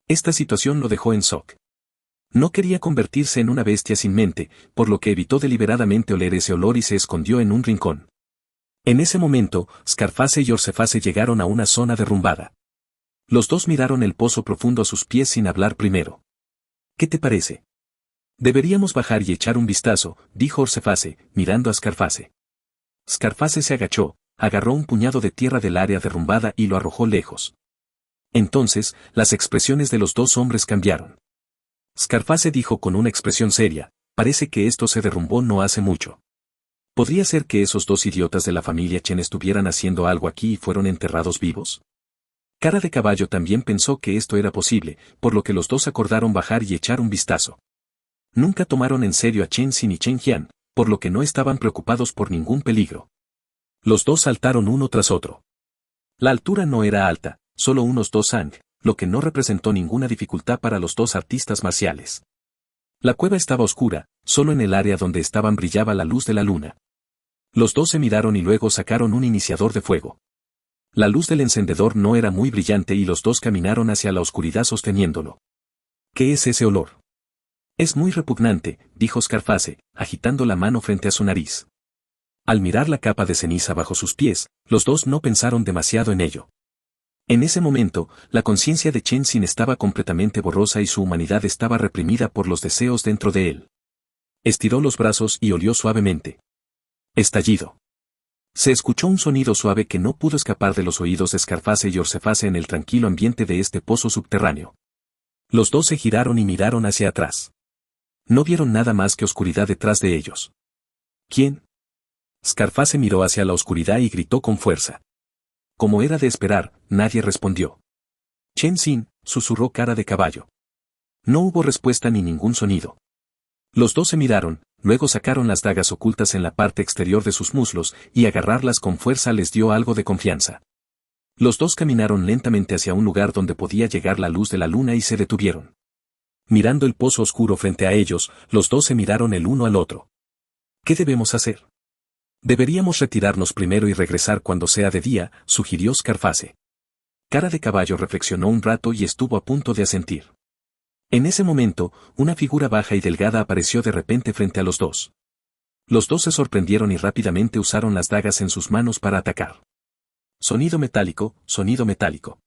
Esta situación lo dejó en shock. No quería convertirse en una bestia sin mente, por lo que evitó deliberadamente oler ese olor y se escondió en un rincón. En ese momento, Scarface y Orceface llegaron a una zona derrumbada. Los dos miraron el pozo profundo a sus pies sin hablar primero. ¿Qué te parece? Deberíamos bajar y echar un vistazo, dijo Orceface, mirando a Scarface. Scarface se agachó, agarró un puñado de tierra del área derrumbada y lo arrojó lejos. Entonces, las expresiones de los dos hombres cambiaron. Scarface dijo con una expresión seria, parece que esto se derrumbó no hace mucho. ¿Podría ser que esos dos idiotas de la familia Chen estuvieran haciendo algo aquí y fueron enterrados vivos? Cara de Caballo también pensó que esto era posible, por lo que los dos acordaron bajar y echar un vistazo. Nunca tomaron en serio a Chen Xin y Chen Jian, por lo que no estaban preocupados por ningún peligro. Los dos saltaron uno tras otro. La altura no era alta, solo unos 2 ang, lo que no representó ninguna dificultad para los dos artistas marciales. La cueva estaba oscura, solo en el área donde estaban brillaba la luz de la luna. Los dos se miraron y luego sacaron un iniciador de fuego. La luz del encendedor no era muy brillante y los dos caminaron hacia la oscuridad sosteniéndolo. ¿Qué es ese olor? Es muy repugnante, dijo Scarface, agitando la mano frente a su nariz. Al mirar la capa de ceniza bajo sus pies, los dos no pensaron demasiado en ello. En ese momento, la conciencia de Chen Xin estaba completamente borrosa y su humanidad estaba reprimida por los deseos dentro de él. Estiró los brazos y olió suavemente. Estallido. Se escuchó un sonido suave que no pudo escapar de los oídos de Scarface y Orceface en el tranquilo ambiente de este pozo subterráneo. Los dos se giraron y miraron hacia atrás. No vieron nada más que oscuridad detrás de ellos. ¿Quién? Scarface miró hacia la oscuridad y gritó con fuerza. Como era de esperar, nadie respondió. Chen Xin, susurró Cara de Caballo. No hubo respuesta ni ningún sonido. Los dos se miraron, luego sacaron las dagas ocultas en la parte exterior de sus muslos y agarrarlas con fuerza les dio algo de confianza. Los dos caminaron lentamente hacia un lugar donde podía llegar la luz de la luna y se detuvieron. Mirando el pozo oscuro frente a ellos, los dos se miraron el uno al otro. ¿Qué debemos hacer? Deberíamos retirarnos primero y regresar cuando sea de día, sugirió Scarface. Cara de Caballo reflexionó un rato y estuvo a punto de asentir. En ese momento, una figura baja y delgada apareció de repente frente a los dos. Los dos se sorprendieron y rápidamente usaron las dagas en sus manos para atacar. Sonido metálico, sonido metálico.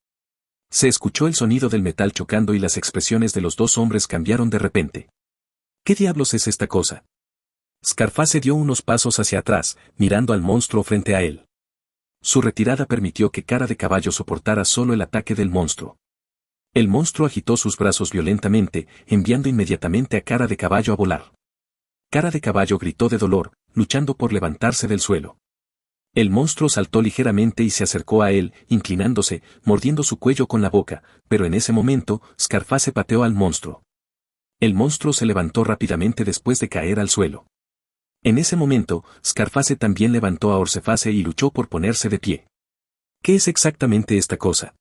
Se escuchó el sonido del metal chocando y las expresiones de los dos hombres cambiaron de repente. ¿Qué diablos es esta cosa? Scarface dio unos pasos hacia atrás, mirando al monstruo frente a él. Su retirada permitió que Cara de Caballo soportara solo el ataque del monstruo. El monstruo agitó sus brazos violentamente, enviando inmediatamente a Cara de Caballo a volar. Cara de Caballo gritó de dolor, luchando por levantarse del suelo. El monstruo saltó ligeramente y se acercó a él, inclinándose, mordiendo su cuello con la boca, pero en ese momento, Scarface pateó al monstruo. El monstruo se levantó rápidamente después de caer al suelo. En ese momento, Scarface también levantó a Orceface y luchó por ponerse de pie. ¿Qué es exactamente esta cosa?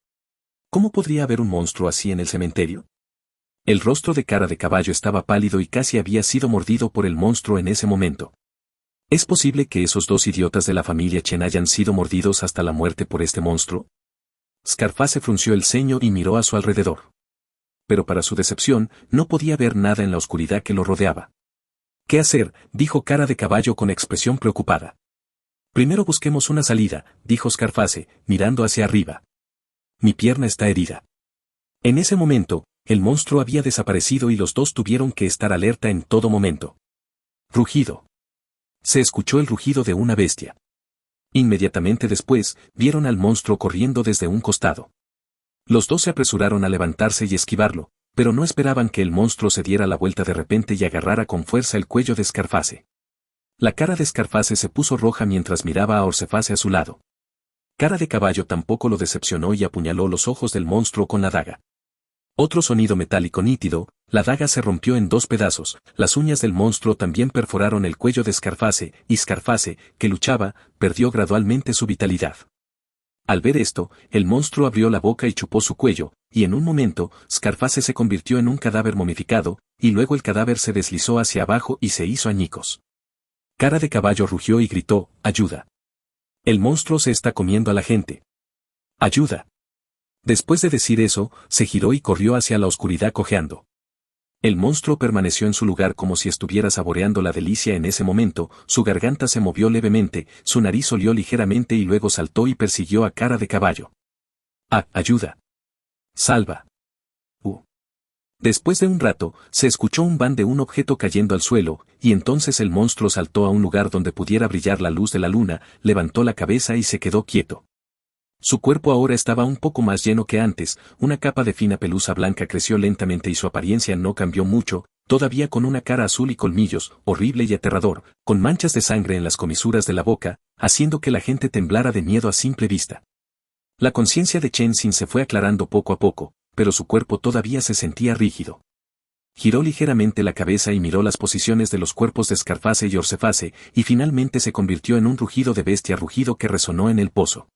¿Cómo podría haber un monstruo así en el cementerio? El rostro de Cara de Caballo estaba pálido y casi había sido mordido por el monstruo en ese momento. ¿Es posible que esos dos idiotas de la familia Chen hayan sido mordidos hasta la muerte por este monstruo? Scarface frunció el ceño y miró a su alrededor. Pero para su decepción, no podía ver nada en la oscuridad que lo rodeaba. ¿Qué hacer?, dijo Cara de Caballo con expresión preocupada. Primero busquemos una salida, dijo Scarface, mirando hacia arriba. Mi pierna está herida. En ese momento, el monstruo había desaparecido y los dos tuvieron que estar alerta en todo momento. Rugido. Se escuchó el rugido de una bestia. Inmediatamente después, vieron al monstruo corriendo desde un costado. Los dos se apresuraron a levantarse y esquivarlo, pero no esperaban que el monstruo se diera la vuelta de repente y agarrara con fuerza el cuello de Scarface. La cara de Scarface se puso roja mientras miraba a Orceface a su lado. Cara de Caballo tampoco lo decepcionó y apuñaló los ojos del monstruo con la daga. Otro sonido metálico nítido, la daga se rompió en dos pedazos, las uñas del monstruo también perforaron el cuello de Scarface, y Scarface, que luchaba, perdió gradualmente su vitalidad. Al ver esto, el monstruo abrió la boca y chupó su cuello, y en un momento, Scarface se convirtió en un cadáver momificado, y luego el cadáver se deslizó hacia abajo y se hizo añicos. Cara de Caballo rugió y gritó, ¡ayuda! El monstruo se está comiendo a la gente. ¡Ayuda! Después de decir eso, se giró y corrió hacia la oscuridad cojeando. El monstruo permaneció en su lugar como si estuviera saboreando la delicia en ese momento, su garganta se movió levemente, su nariz olió ligeramente y luego saltó y persiguió a Cara de Caballo. ¡Ah, ayuda! ¡Salva! Después de un rato, se escuchó un van de un objeto cayendo al suelo, y entonces el monstruo saltó a un lugar donde pudiera brillar la luz de la luna, levantó la cabeza y se quedó quieto. Su cuerpo ahora estaba un poco más lleno que antes, una capa de fina pelusa blanca creció lentamente y su apariencia no cambió mucho, todavía con una cara azul y colmillos, horrible y aterrador, con manchas de sangre en las comisuras de la boca, haciendo que la gente temblara de miedo a simple vista. La conciencia de Chen Xin se fue aclarando poco a poco, pero su cuerpo todavía se sentía rígido. Giró ligeramente la cabeza y miró las posiciones de los cuerpos de Scarface y Orceface, y finalmente se convirtió en un rugido de bestia rugido que resonó en el pozo.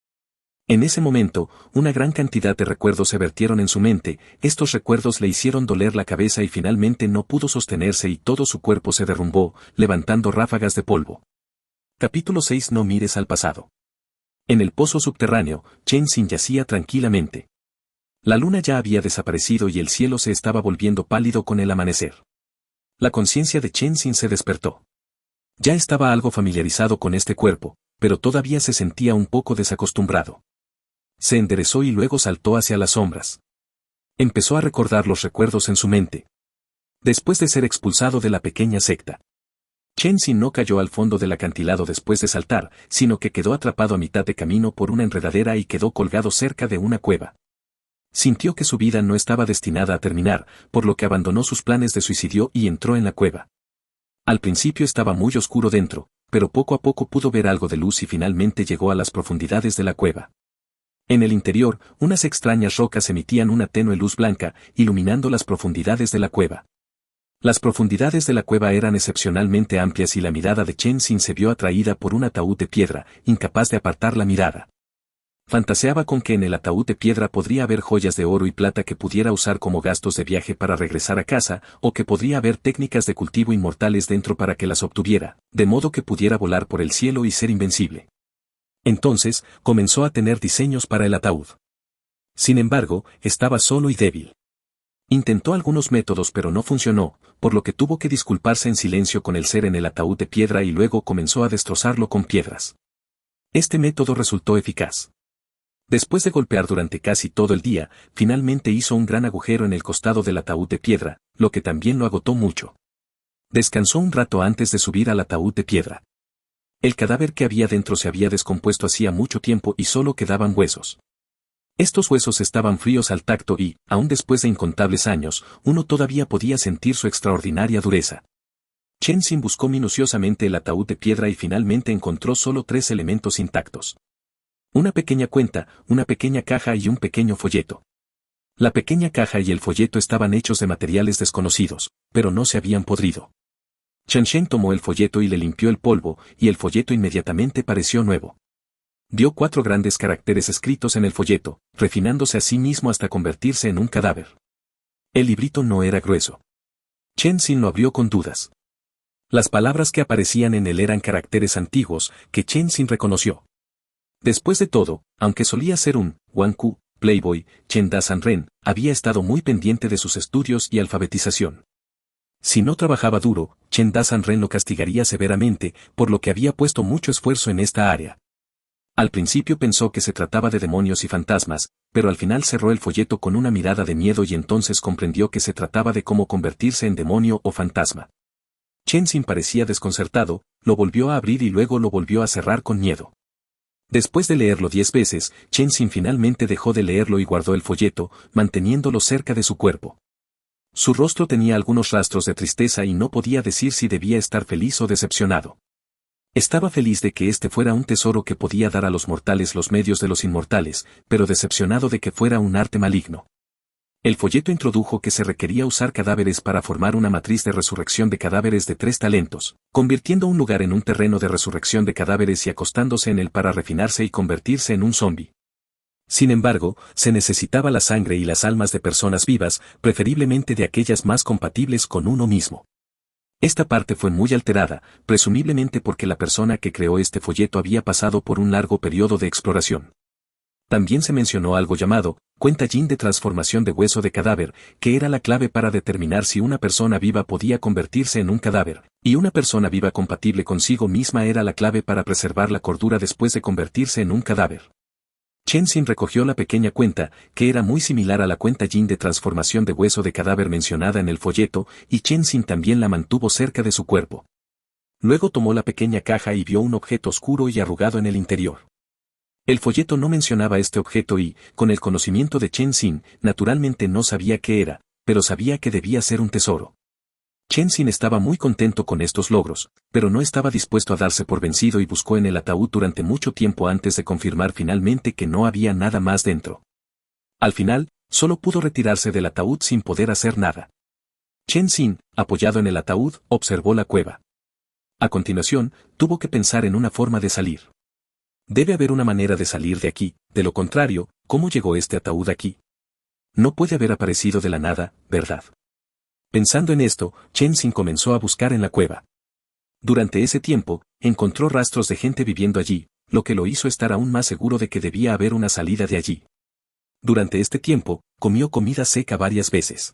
En ese momento, una gran cantidad de recuerdos se vertieron en su mente, estos recuerdos le hicieron doler la cabeza y finalmente no pudo sostenerse y todo su cuerpo se derrumbó, levantando ráfagas de polvo. Capítulo 6. No mires al pasado. En el pozo subterráneo, Chen Xin yacía tranquilamente. La luna ya había desaparecido y el cielo se estaba volviendo pálido con el amanecer. La conciencia de Chen Xin se despertó. Ya estaba algo familiarizado con este cuerpo, pero todavía se sentía un poco desacostumbrado. Se enderezó y luego saltó hacia las sombras. Empezó a recordar los recuerdos en su mente. Después de ser expulsado de la pequeña secta, Chen Xin no cayó al fondo del acantilado después de saltar, sino que quedó atrapado a mitad de camino por una enredadera y quedó colgado cerca de una cueva. Sintió que su vida no estaba destinada a terminar, por lo que abandonó sus planes de suicidio y entró en la cueva. Al principio estaba muy oscuro dentro, pero poco a poco pudo ver algo de luz y finalmente llegó a las profundidades de la cueva. En el interior, unas extrañas rocas emitían una tenue luz blanca, iluminando las profundidades de la cueva. Las profundidades de la cueva eran excepcionalmente amplias y la mirada de Chen Xin se vio atraída por un ataúd de piedra, incapaz de apartar la mirada. Fantaseaba con que en el ataúd de piedra podría haber joyas de oro y plata que pudiera usar como gastos de viaje para regresar a casa, o que podría haber técnicas de cultivo inmortales dentro para que las obtuviera, de modo que pudiera volar por el cielo y ser invencible. Entonces, comenzó a tener diseños para el ataúd. Sin embargo, estaba solo y débil. Intentó algunos métodos pero no funcionó, por lo que tuvo que disculparse en silencio con el ser en el ataúd de piedra y luego comenzó a destrozarlo con piedras. Este método resultó eficaz. Después de golpear durante casi todo el día, finalmente hizo un gran agujero en el costado del ataúd de piedra, lo que también lo agotó mucho. Descansó un rato antes de subir al ataúd de piedra. El cadáver que había dentro se había descompuesto hacía mucho tiempo y solo quedaban huesos. Estos huesos estaban fríos al tacto y, aun después de incontables años, uno todavía podía sentir su extraordinaria dureza. Chen Xin buscó minuciosamente el ataúd de piedra y finalmente encontró solo 3 elementos intactos. Una pequeña cuenta, una pequeña caja y un pequeño folleto. La pequeña caja y el folleto estaban hechos de materiales desconocidos, pero no se habían podrido. Chen Shen tomó el folleto y le limpió el polvo, y el folleto inmediatamente pareció nuevo. Vio 4 grandes caracteres escritos en el folleto, refinándose a sí mismo hasta convertirse en un cadáver. El librito no era grueso. Chen Xin lo abrió con dudas. Las palabras que aparecían en él eran caracteres antiguos, que Chen Xin reconoció. Después de todo, aunque solía ser un Wanku, playboy, Chen Da-san-ren había estado muy pendiente de sus estudios y alfabetización. Si no trabajaba duro, Chen Da-san-ren lo castigaría severamente, por lo que había puesto mucho esfuerzo en esta área. Al principio pensó que se trataba de demonios y fantasmas, pero al final cerró el folleto con una mirada de miedo y entonces comprendió que se trataba de cómo convertirse en demonio o fantasma. Chen Xin parecía desconcertado, lo volvió a abrir y luego lo volvió a cerrar con miedo. Después de leerlo 10 veces, Chen Xin finalmente dejó de leerlo y guardó el folleto, manteniéndolo cerca de su cuerpo. Su rostro tenía algunos rastros de tristeza y no podía decir si debía estar feliz o decepcionado. Estaba feliz de que este fuera un tesoro que podía dar a los mortales los medios de los inmortales, pero decepcionado de que fuera un arte maligno. El folleto introdujo que se requería usar cadáveres para formar una matriz de resurrección de cadáveres de 3 talentos, convirtiendo un lugar en un terreno de resurrección de cadáveres y acostándose en él para refinarse y convertirse en un zombi. Sin embargo, se necesitaba la sangre y las almas de personas vivas, preferiblemente de aquellas más compatibles con uno mismo. Esta parte fue muy alterada, presumiblemente porque la persona que creó este folleto había pasado por un largo periodo de exploración. También se mencionó algo llamado cuenta Yin de transformación de hueso de cadáver, que era la clave para determinar si una persona viva podía convertirse en un cadáver, y una persona viva compatible consigo misma era la clave para preservar la cordura después de convertirse en un cadáver. Chen Xin recogió la pequeña cuenta, que era muy similar a la cuenta Yin de transformación de hueso de cadáver mencionada en el folleto, y Chen Xin también la mantuvo cerca de su cuerpo. Luego tomó la pequeña caja y vio un objeto oscuro y arrugado en el interior. El folleto no mencionaba este objeto y, con el conocimiento de Chen Xin, naturalmente no sabía qué era, pero sabía que debía ser un tesoro. Chen Xin estaba muy contento con estos logros, pero no estaba dispuesto a darse por vencido y buscó en el ataúd durante mucho tiempo antes de confirmar finalmente que no había nada más dentro. Al final, solo pudo retirarse del ataúd sin poder hacer nada. Chen Xin, apoyado en el ataúd, observó la cueva. A continuación, tuvo que pensar en una forma de salir. Debe haber una manera de salir de aquí, de lo contrario, ¿cómo llegó este ataúd aquí? No puede haber aparecido de la nada, ¿verdad? Pensando en esto, Chen Xin comenzó a buscar en la cueva. Durante ese tiempo, encontró rastros de gente viviendo allí, lo que lo hizo estar aún más seguro de que debía haber una salida de allí. Durante este tiempo, comió comida seca varias veces.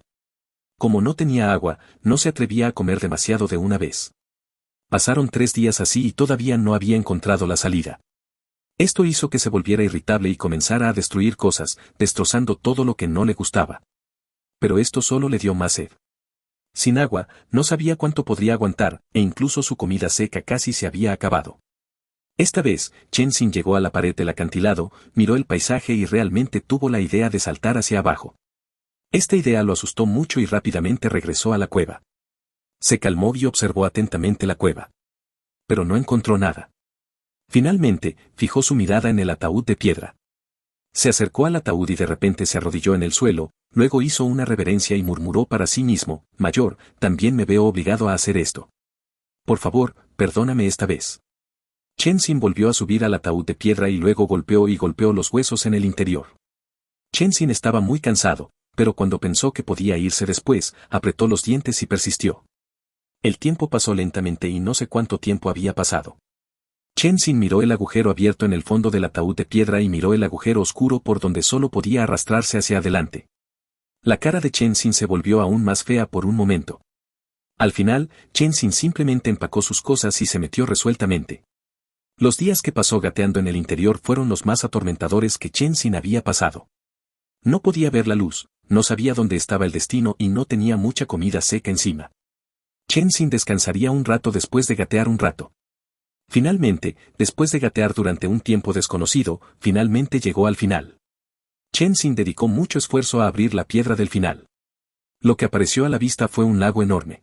Como no tenía agua, no se atrevía a comer demasiado de una vez. Pasaron 3 días así y todavía no había encontrado la salida. Esto hizo que se volviera irritable y comenzara a destruir cosas, destrozando todo lo que no le gustaba. Pero esto solo le dio más sed. Sin agua, no sabía cuánto podría aguantar, e incluso su comida seca casi se había acabado. Esta vez, Chen Xin llegó a la pared del acantilado, miró el paisaje y realmente tuvo la idea de saltar hacia abajo. Esta idea lo asustó mucho y rápidamente regresó a la cueva. Se calmó y observó atentamente la cueva. Pero no encontró nada. Finalmente, fijó su mirada en el ataúd de piedra. Se acercó al ataúd y de repente se arrodilló en el suelo, luego hizo una reverencia y murmuró para sí mismo, Mayor, también me veo obligado a hacer esto. Por favor, perdóname esta vez. Chen Xin volvió a subir al ataúd de piedra y luego golpeó los huesos en el interior. Chen Xin estaba muy cansado, pero cuando pensó que podía irse después, apretó los dientes y persistió. El tiempo pasó lentamente y no sé cuánto tiempo había pasado. Chen Xin miró el agujero abierto en el fondo del ataúd de piedra y miró el agujero oscuro por donde solo podía arrastrarse hacia adelante. La cara de Chen Xin se volvió aún más fea por un momento. Al final, Chen Xin simplemente empacó sus cosas y se metió resueltamente. Los días que pasó gateando en el interior fueron los más atormentadores que Chen Xin había pasado. No podía ver la luz, no sabía dónde estaba el destino y no tenía mucha comida seca encima. Chen Xin descansaría un rato después de gatear un rato. Finalmente, después de gatear durante un tiempo desconocido, finalmente llegó al final. Chen Xin dedicó mucho esfuerzo a abrir la piedra del final. Lo que apareció a la vista fue un lago enorme.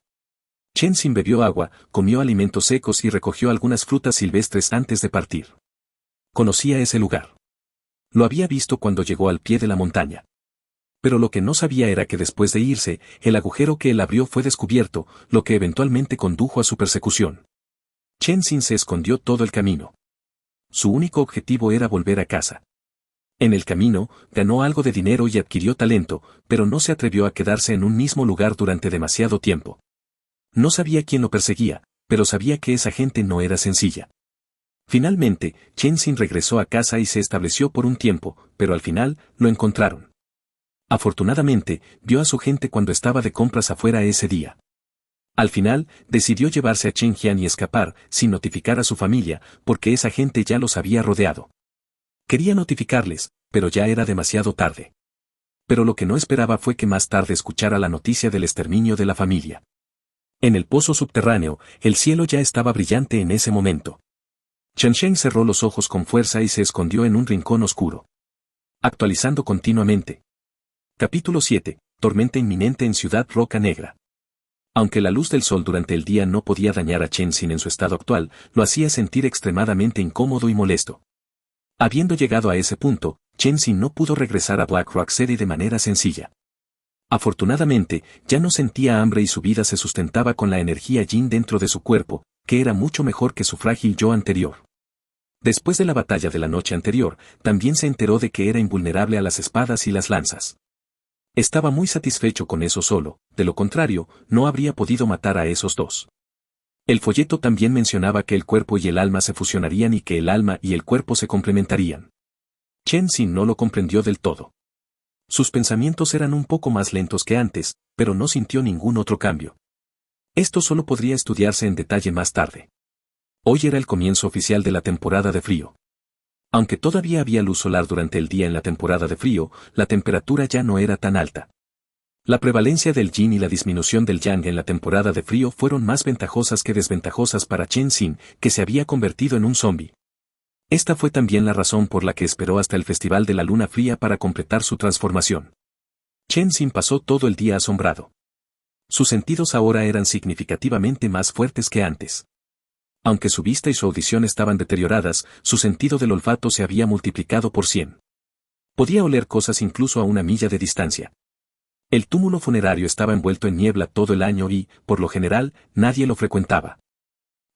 Chen Xin bebió agua, comió alimentos secos y recogió algunas frutas silvestres antes de partir. Conocía ese lugar. Lo había visto cuando llegó al pie de la montaña. Pero lo que no sabía era que después de irse, el agujero que él abrió fue descubierto, lo que eventualmente condujo a su persecución. Chen Xin se escondió todo el camino. Su único objetivo era volver a casa. En el camino, ganó algo de dinero y adquirió talento, pero no se atrevió a quedarse en un mismo lugar durante demasiado tiempo. No sabía quién lo perseguía, pero sabía que esa gente no era sencilla. Finalmente, Chen Xin regresó a casa y se estableció por un tiempo, pero al final, lo encontraron. Afortunadamente, vio a su gente cuando estaba de compras afuera ese día. Al final, decidió llevarse a Chen Jian y escapar, sin notificar a su familia, porque esa gente ya los había rodeado. Quería notificarles, pero ya era demasiado tarde. Pero lo que no esperaba fue que más tarde escuchara la noticia del exterminio de la familia. En el pozo subterráneo, el cielo ya estaba brillante en ese momento. Chen Sheng cerró los ojos con fuerza y se escondió en un rincón oscuro. Actualizando continuamente. Capítulo 7. Tormenta inminente en Ciudad Roca Negra. Aunque la luz del sol durante el día no podía dañar a Chen Xin en su estado actual, lo hacía sentir extremadamente incómodo y molesto. Habiendo llegado a ese punto, Chen Xin no pudo regresar a Black Rock City de manera sencilla. Afortunadamente, ya no sentía hambre y su vida se sustentaba con la energía yin dentro de su cuerpo, que era mucho mejor que su frágil yo anterior. Después de la batalla de la noche anterior, también se enteró de que era invulnerable a las espadas y las lanzas. Estaba muy satisfecho con eso solo, de lo contrario, no habría podido matar a esos dos. El folleto también mencionaba que el cuerpo y el alma se fusionarían y que el alma y el cuerpo se complementarían. Chen Xin no lo comprendió del todo. Sus pensamientos eran un poco más lentos que antes, pero no sintió ningún otro cambio. Esto solo podría estudiarse en detalle más tarde. Hoy era el comienzo oficial de la temporada de frío. Aunque todavía había luz solar durante el día en la temporada de frío, la temperatura ya no era tan alta. La prevalencia del yin y la disminución del yang en la temporada de frío fueron más ventajosas que desventajosas para Chen Xin, que se había convertido en un zombie. Esta fue también la razón por la que esperó hasta el Festival de la Luna Fría para completar su transformación. Chen Xin pasó todo el día asombrado. Sus sentidos ahora eran significativamente más fuertes que antes. Aunque su vista y su audición estaban deterioradas, su sentido del olfato se había multiplicado por 100. Podía oler cosas incluso a una milla de distancia. El túmulo funerario estaba envuelto en niebla todo el año y, por lo general, nadie lo frecuentaba.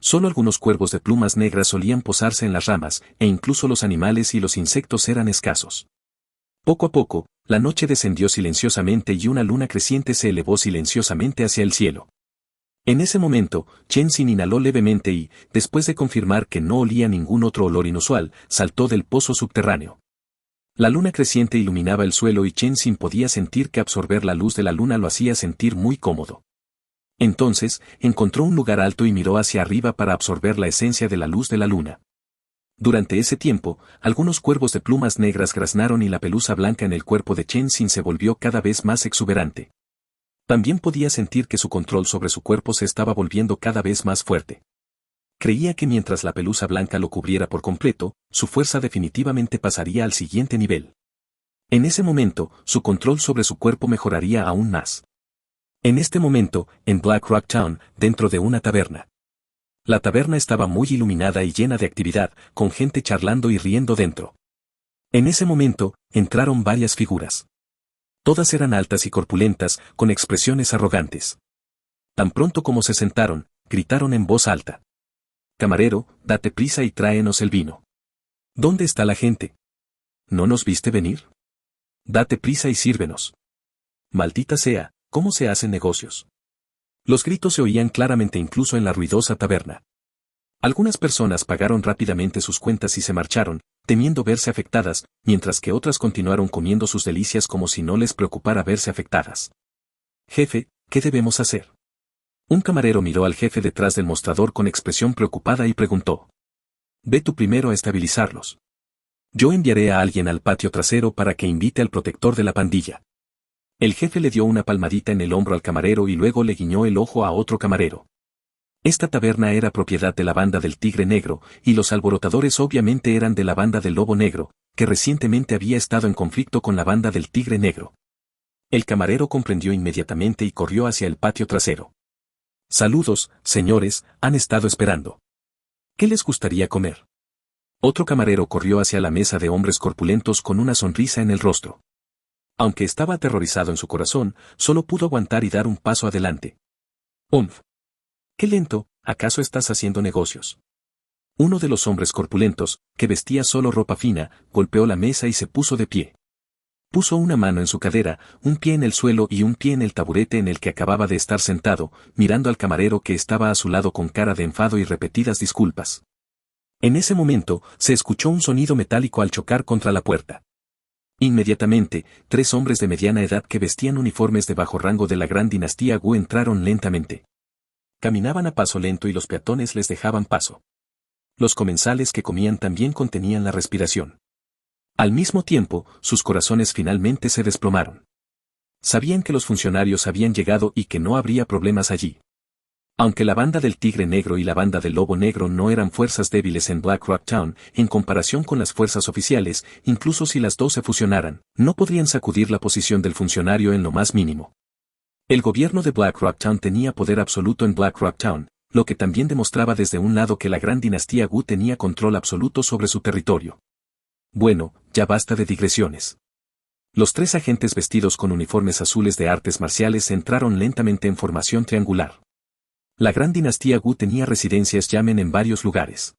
Solo algunos cuervos de plumas negras solían posarse en las ramas, e incluso los animales y los insectos eran escasos. Poco a poco, la noche descendió silenciosamente y una luna creciente se elevó silenciosamente hacia el cielo. En ese momento, Chen Xin inhaló levemente y, después de confirmar que no olía ningún otro olor inusual, saltó del pozo subterráneo. La luna creciente iluminaba el suelo y Chen Xin podía sentir que absorber la luz de la luna lo hacía sentir muy cómodo. Entonces, encontró un lugar alto y miró hacia arriba para absorber la esencia de la luz de la luna. Durante ese tiempo, algunos cuervos de plumas negras graznaron y la pelusa blanca en el cuerpo de Chen Xin se volvió cada vez más exuberante. También podía sentir que su control sobre su cuerpo se estaba volviendo cada vez más fuerte. Creía que mientras la pelusa blanca lo cubriera por completo, su fuerza definitivamente pasaría al siguiente nivel. En ese momento, su control sobre su cuerpo mejoraría aún más. En este momento, en Black Rock Town, dentro de una taberna. La taberna estaba muy iluminada y llena de actividad, con gente charlando y riendo dentro. En ese momento, entraron varias figuras. Todas eran altas y corpulentas, con expresiones arrogantes. Tan pronto como se sentaron, gritaron en voz alta. Camarero, date prisa y tráenos el vino. ¿Dónde está la gente? ¿No nos viste venir? Date prisa y sírvenos. Maldita sea, ¿cómo se hacen negocios? Los gritos se oían claramente incluso en la ruidosa taberna. Algunas personas pagaron rápidamente sus cuentas y se marcharon, temiendo verse afectadas, mientras que otras continuaron comiendo sus delicias como si no les preocupara verse afectadas. Jefe, ¿qué debemos hacer? Un camarero miró al jefe detrás del mostrador con expresión preocupada y preguntó. Ve tú primero a estabilizarlos. Yo enviaré a alguien al patio trasero para que invite al protector de la pandilla. El jefe le dio una palmadita en el hombro al camarero y luego le guiñó el ojo a otro camarero. Esta taberna era propiedad de la banda del Tigre Negro, y los alborotadores obviamente eran de la banda del Lobo Negro, que recientemente había estado en conflicto con la banda del Tigre Negro. El camarero comprendió inmediatamente y corrió hacia el patio trasero. Saludos, señores, han estado esperando. ¿Qué les gustaría comer? Otro camarero corrió hacia la mesa de hombres corpulentos con una sonrisa en el rostro. Aunque estaba aterrorizado en su corazón, solo pudo aguantar y dar un paso adelante. ¡Umph! ¡Qué lento! ¿Acaso estás haciendo negocios? Uno de los hombres corpulentos, que vestía solo ropa fina, golpeó la mesa y se puso de pie. Puso una mano en su cadera, un pie en el suelo y un pie en el taburete en el que acababa de estar sentado, mirando al camarero que estaba a su lado con cara de enfado y repetidas disculpas. En ese momento, se escuchó un sonido metálico al chocar contra la puerta. Inmediatamente, 3 hombres de mediana edad que vestían uniformes de bajo rango de la gran dinastía Wu entraron lentamente. Caminaban a paso lento y los peatones les dejaban paso. Los comensales que comían también contenían la respiración. Al mismo tiempo, sus corazones finalmente se desplomaron. Sabían que los funcionarios habían llegado y que no habría problemas allí. Aunque la banda del Tigre Negro y la banda del Lobo Negro no eran fuerzas débiles en Black Rock Town, en comparación con las fuerzas oficiales, incluso si las dos se fusionaran, no podrían sacudir la posición del funcionario en lo más mínimo. El gobierno de Black Rock Town tenía poder absoluto en Black Rock Town, lo que también demostraba desde un lado que la gran dinastía Wu tenía control absoluto sobre su territorio. Bueno, ya basta de digresiones. Los 3 agentes vestidos con uniformes azules de artes marciales entraron lentamente en formación triangular. La gran dinastía Wu tenía residencias yamen en varios lugares.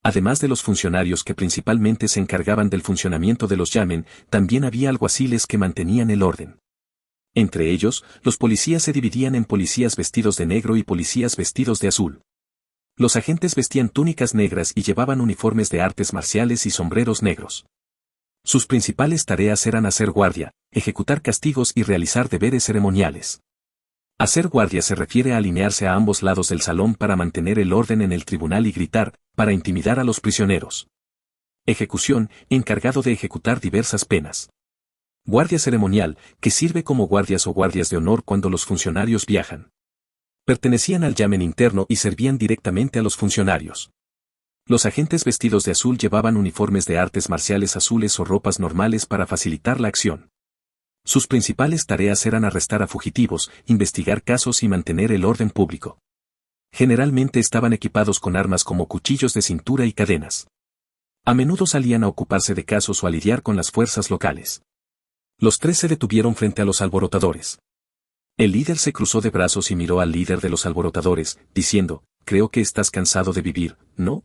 Además de los funcionarios que principalmente se encargaban del funcionamiento de los yamen, también había alguaciles que mantenían el orden. Entre ellos, los policías se dividían en policías vestidos de negro y policías vestidos de azul. Los agentes vestían túnicas negras y llevaban uniformes de artes marciales y sombreros negros. Sus principales tareas eran hacer guardia, ejecutar castigos y realizar deberes ceremoniales. Hacer guardia se refiere a alinearse a ambos lados del salón para mantener el orden en el tribunal y gritar, para intimidar a los prisioneros. Ejecución, encargado de ejecutar diversas penas. Guardia ceremonial, que sirve como guardias o guardias de honor cuando los funcionarios viajan. Pertenecían al yamen interno y servían directamente a los funcionarios. Los agentes vestidos de azul llevaban uniformes de artes marciales azules o ropas normales para facilitar la acción. Sus principales tareas eran arrestar a fugitivos, investigar casos y mantener el orden público. Generalmente estaban equipados con armas como cuchillos de cintura y cadenas. A menudo salían a ocuparse de casos o a lidiar con las fuerzas locales. Los 3 se detuvieron frente a los alborotadores. El líder se cruzó de brazos y miró al líder de los alborotadores, diciendo, «Creo que estás cansado de vivir, ¿no?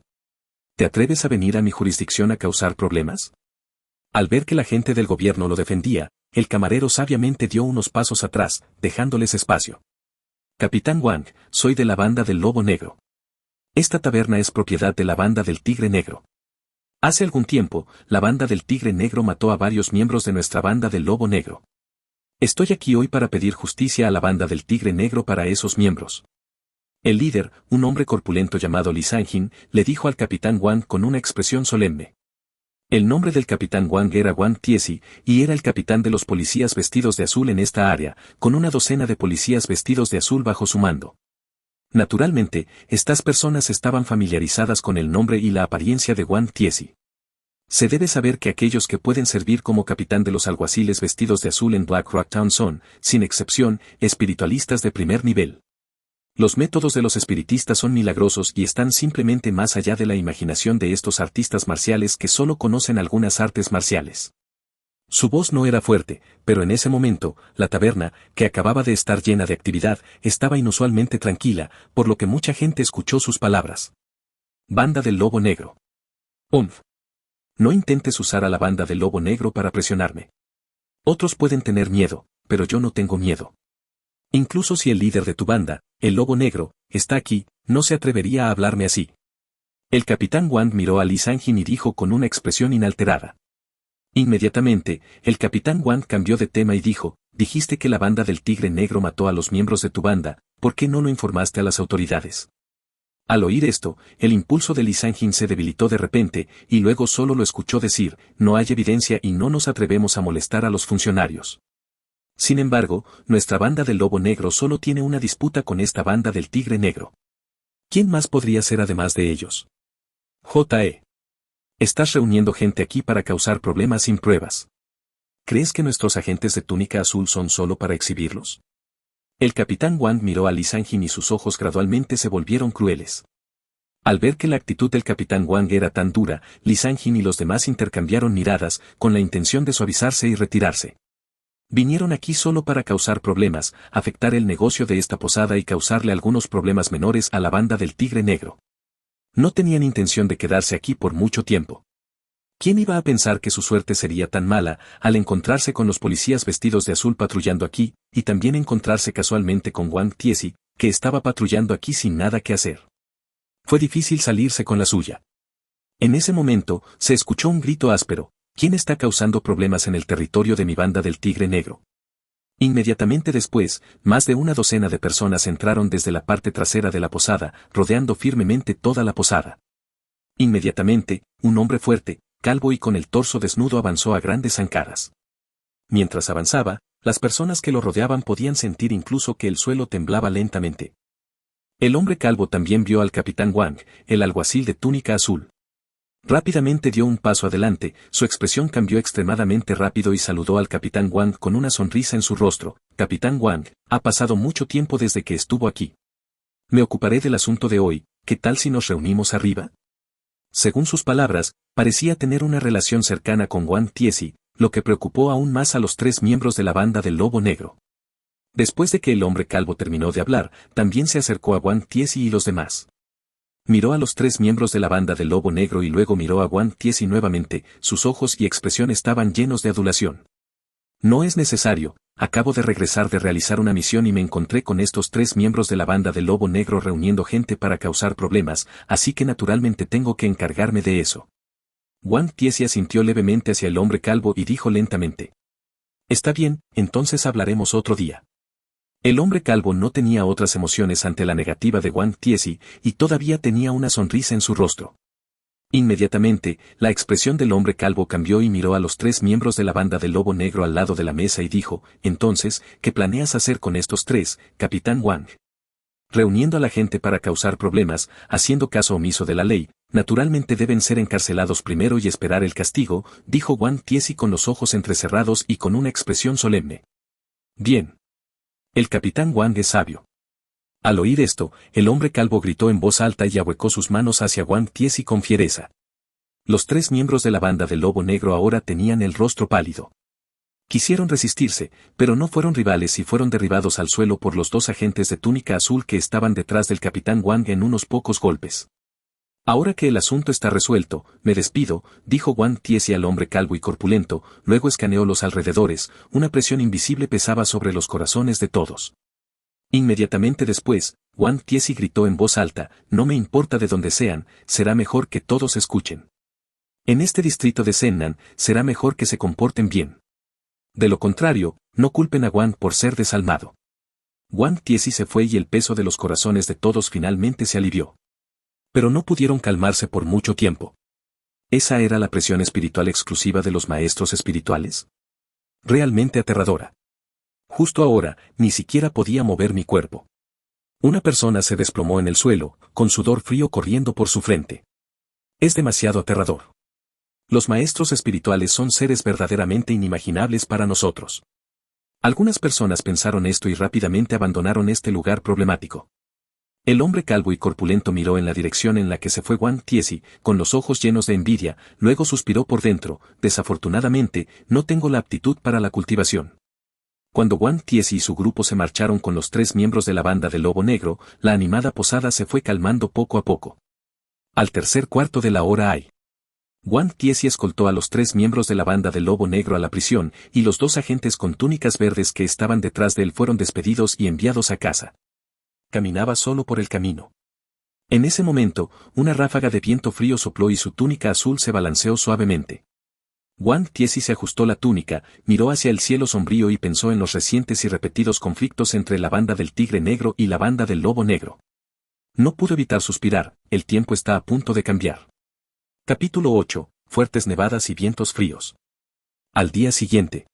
¿Te atreves a venir a mi jurisdicción a causar problemas?» Al ver que la gente del gobierno lo defendía, el camarero sabiamente dio unos pasos atrás, dejándoles espacio. «Capitán Wang, soy de la banda del Lobo Negro. Esta taberna es propiedad de la banda del Tigre Negro. Hace algún tiempo, la banda del Tigre Negro mató a varios miembros de nuestra banda del Lobo Negro. Estoy aquí hoy para pedir justicia a la banda del Tigre Negro para esos miembros». El líder, un hombre corpulento llamado Li Sanjin, le dijo al capitán Wang con una expresión solemne. El nombre del capitán Wang era Wang Tiesi, y era el capitán de los policías vestidos de azul en esta área, con una docena de policías vestidos de azul bajo su mando. Naturalmente, estas personas estaban familiarizadas con el nombre y la apariencia de Wang Tiesi. Se debe saber que aquellos que pueden servir como capitán de los alguaciles vestidos de azul en Black Rock Town son, sin excepción, espiritualistas de primer nivel. Los métodos de los espiritistas son milagrosos y están simplemente más allá de la imaginación de estos artistas marciales que solo conocen algunas artes marciales. Su voz no era fuerte, pero en ese momento, la taberna, que acababa de estar llena de actividad, estaba inusualmente tranquila, por lo que mucha gente escuchó sus palabras. Banda del Lobo Negro. No intentes usar a la banda del Lobo Negro para presionarme. Otros pueden tener miedo, pero yo no tengo miedo. Incluso si el líder de tu banda, el Lobo Negro, está aquí, no se atrevería a hablarme así. El capitán Wang miró a Li Sanjin y dijo con una expresión inalterada. Inmediatamente, el capitán Wang cambió de tema y dijo, dijiste que la banda del Tigre Negro mató a los miembros de tu banda, ¿por qué no lo informaste a las autoridades? Al oír esto, el impulso de Li Sanjin se debilitó de repente, y luego solo lo escuchó decir, no hay evidencia y no nos atrevemos a molestar a los funcionarios. Sin embargo, nuestra banda del Lobo Negro solo tiene una disputa con esta banda del Tigre Negro. ¿Quién más podría ser además de ellos? J.E. Estás reuniendo gente aquí para causar problemas sin pruebas. ¿Crees que nuestros agentes de túnica azul son solo para exhibirlos? El capitán Wang miró a Li Sanjin y sus ojos gradualmente se volvieron crueles. Al ver que la actitud del capitán Wang era tan dura, Li Sanjin y los demás intercambiaron miradas, con la intención de suavizarse y retirarse. Vinieron aquí solo para causar problemas, afectar el negocio de esta posada y causarle algunos problemas menores a la banda del Tigre Negro. No tenían intención de quedarse aquí por mucho tiempo. ¿Quién iba a pensar que su suerte sería tan mala al encontrarse con los policías vestidos de azul patrullando aquí, y también encontrarse casualmente con Wang Tiesi, que estaba patrullando aquí sin nada que hacer? Fue difícil salirse con la suya. En ese momento, se escuchó un grito áspero: ¿quién está causando problemas en el territorio de mi banda del Tigre Negro? Inmediatamente después, más de una docena de personas entraron desde la parte trasera de la posada, rodeando firmemente toda la posada. Inmediatamente, un hombre fuerte, calvo y con el torso desnudo avanzó a grandes zancadas. Mientras avanzaba, las personas que lo rodeaban podían sentir incluso que el suelo temblaba lentamente. El hombre calvo también vio al capitán Wang, el alguacil de túnica azul. Rápidamente dio un paso adelante, su expresión cambió extremadamente rápido y saludó al capitán Wang con una sonrisa en su rostro. Capitán Wang, ha pasado mucho tiempo desde que estuvo aquí. Me ocuparé del asunto de hoy, ¿qué tal si nos reunimos arriba? Según sus palabras, parecía tener una relación cercana con Wang Tiesi, lo que preocupó aún más a los 3 miembros de la banda del Lobo Negro. Después de que el hombre calvo terminó de hablar, también se acercó a Wang Tiesi y los demás. Miró a los 3 miembros de la banda del Lobo Negro y luego miró a Wang Tiesi nuevamente, sus ojos y expresión estaban llenos de adulación. No es necesario, acabo de regresar de realizar una misión y me encontré con estos 3 miembros de la banda del Lobo Negro reuniendo gente para causar problemas, así que naturalmente tengo que encargarme de eso. Wang Tiesi asintió levemente hacia el hombre calvo y dijo lentamente: Está bien, entonces hablaremos otro día. El hombre calvo no tenía otras emociones ante la negativa de Wang Tiesi, y todavía tenía una sonrisa en su rostro. Inmediatamente, la expresión del hombre calvo cambió y miró a los 3 miembros de la banda del Lobo Negro al lado de la mesa y dijo: Entonces, ¿qué planeas hacer con estos 3, capitán Wang? Reuniendo a la gente para causar problemas, haciendo caso omiso de la ley, naturalmente deben ser encarcelados primero y esperar el castigo, dijo Wang Tiesi con los ojos entrecerrados y con una expresión solemne. Bien. El capitán Wang es sabio. Al oír esto, el hombre calvo gritó en voz alta y ahuecó sus manos hacia Wang Tiesi con fiereza. Los 3 miembros de la banda del Lobo Negro ahora tenían el rostro pálido. Quisieron resistirse, pero no fueron rivales y fueron derribados al suelo por los 2 agentes de túnica azul que estaban detrás del capitán Wang en unos pocos golpes. Ahora que el asunto está resuelto, me despido, dijo Wang Tiesi al hombre calvo y corpulento, luego escaneó los alrededores, una presión invisible pesaba sobre los corazones de todos. Inmediatamente después, Wang Tiesi gritó en voz alta: No me importa de dónde sean, será mejor que todos escuchen. En este distrito de Sennan, será mejor que se comporten bien. De lo contrario, no culpen a Wang por ser desalmado. Wang Tiesi se fue y el peso de los corazones de todos finalmente se alivió. Pero no pudieron calmarse por mucho tiempo. ¿Esa era la presión espiritual exclusiva de los maestros espirituales? Realmente aterradora. Justo ahora, ni siquiera podía mover mi cuerpo. Una persona se desplomó en el suelo, con sudor frío corriendo por su frente. Es demasiado aterrador. Los maestros espirituales son seres verdaderamente inimaginables para nosotros. Algunas personas pensaron esto y rápidamente abandonaron este lugar problemático. El hombre calvo y corpulento miró en la dirección en la que se fue Wang Tiesi, con los ojos llenos de envidia, luego suspiró por dentro: Desafortunadamente, no tengo la aptitud para la cultivación. Cuando Wang Tiesi y su grupo se marcharon con los 3 miembros de la banda del Lobo Negro, la animada posada se fue calmando poco a poco. Al tercer cuarto de la hora hay. Wang Tiesi escoltó a los 3 miembros de la banda del Lobo Negro a la prisión, y los 2 agentes con túnicas verdes que estaban detrás de él fueron despedidos y enviados a casa. Caminaba solo por el camino. En ese momento, una ráfaga de viento frío sopló y su túnica azul se balanceó suavemente. Wang Tiesi se ajustó la túnica, miró hacia el cielo sombrío y pensó en los recientes y repetidos conflictos entre la banda del Tigre Negro y la banda del Lobo Negro. No pudo evitar suspirar, el tiempo está a punto de cambiar. Capítulo 8. Fuertes nevadas y vientos fríos. Al día siguiente.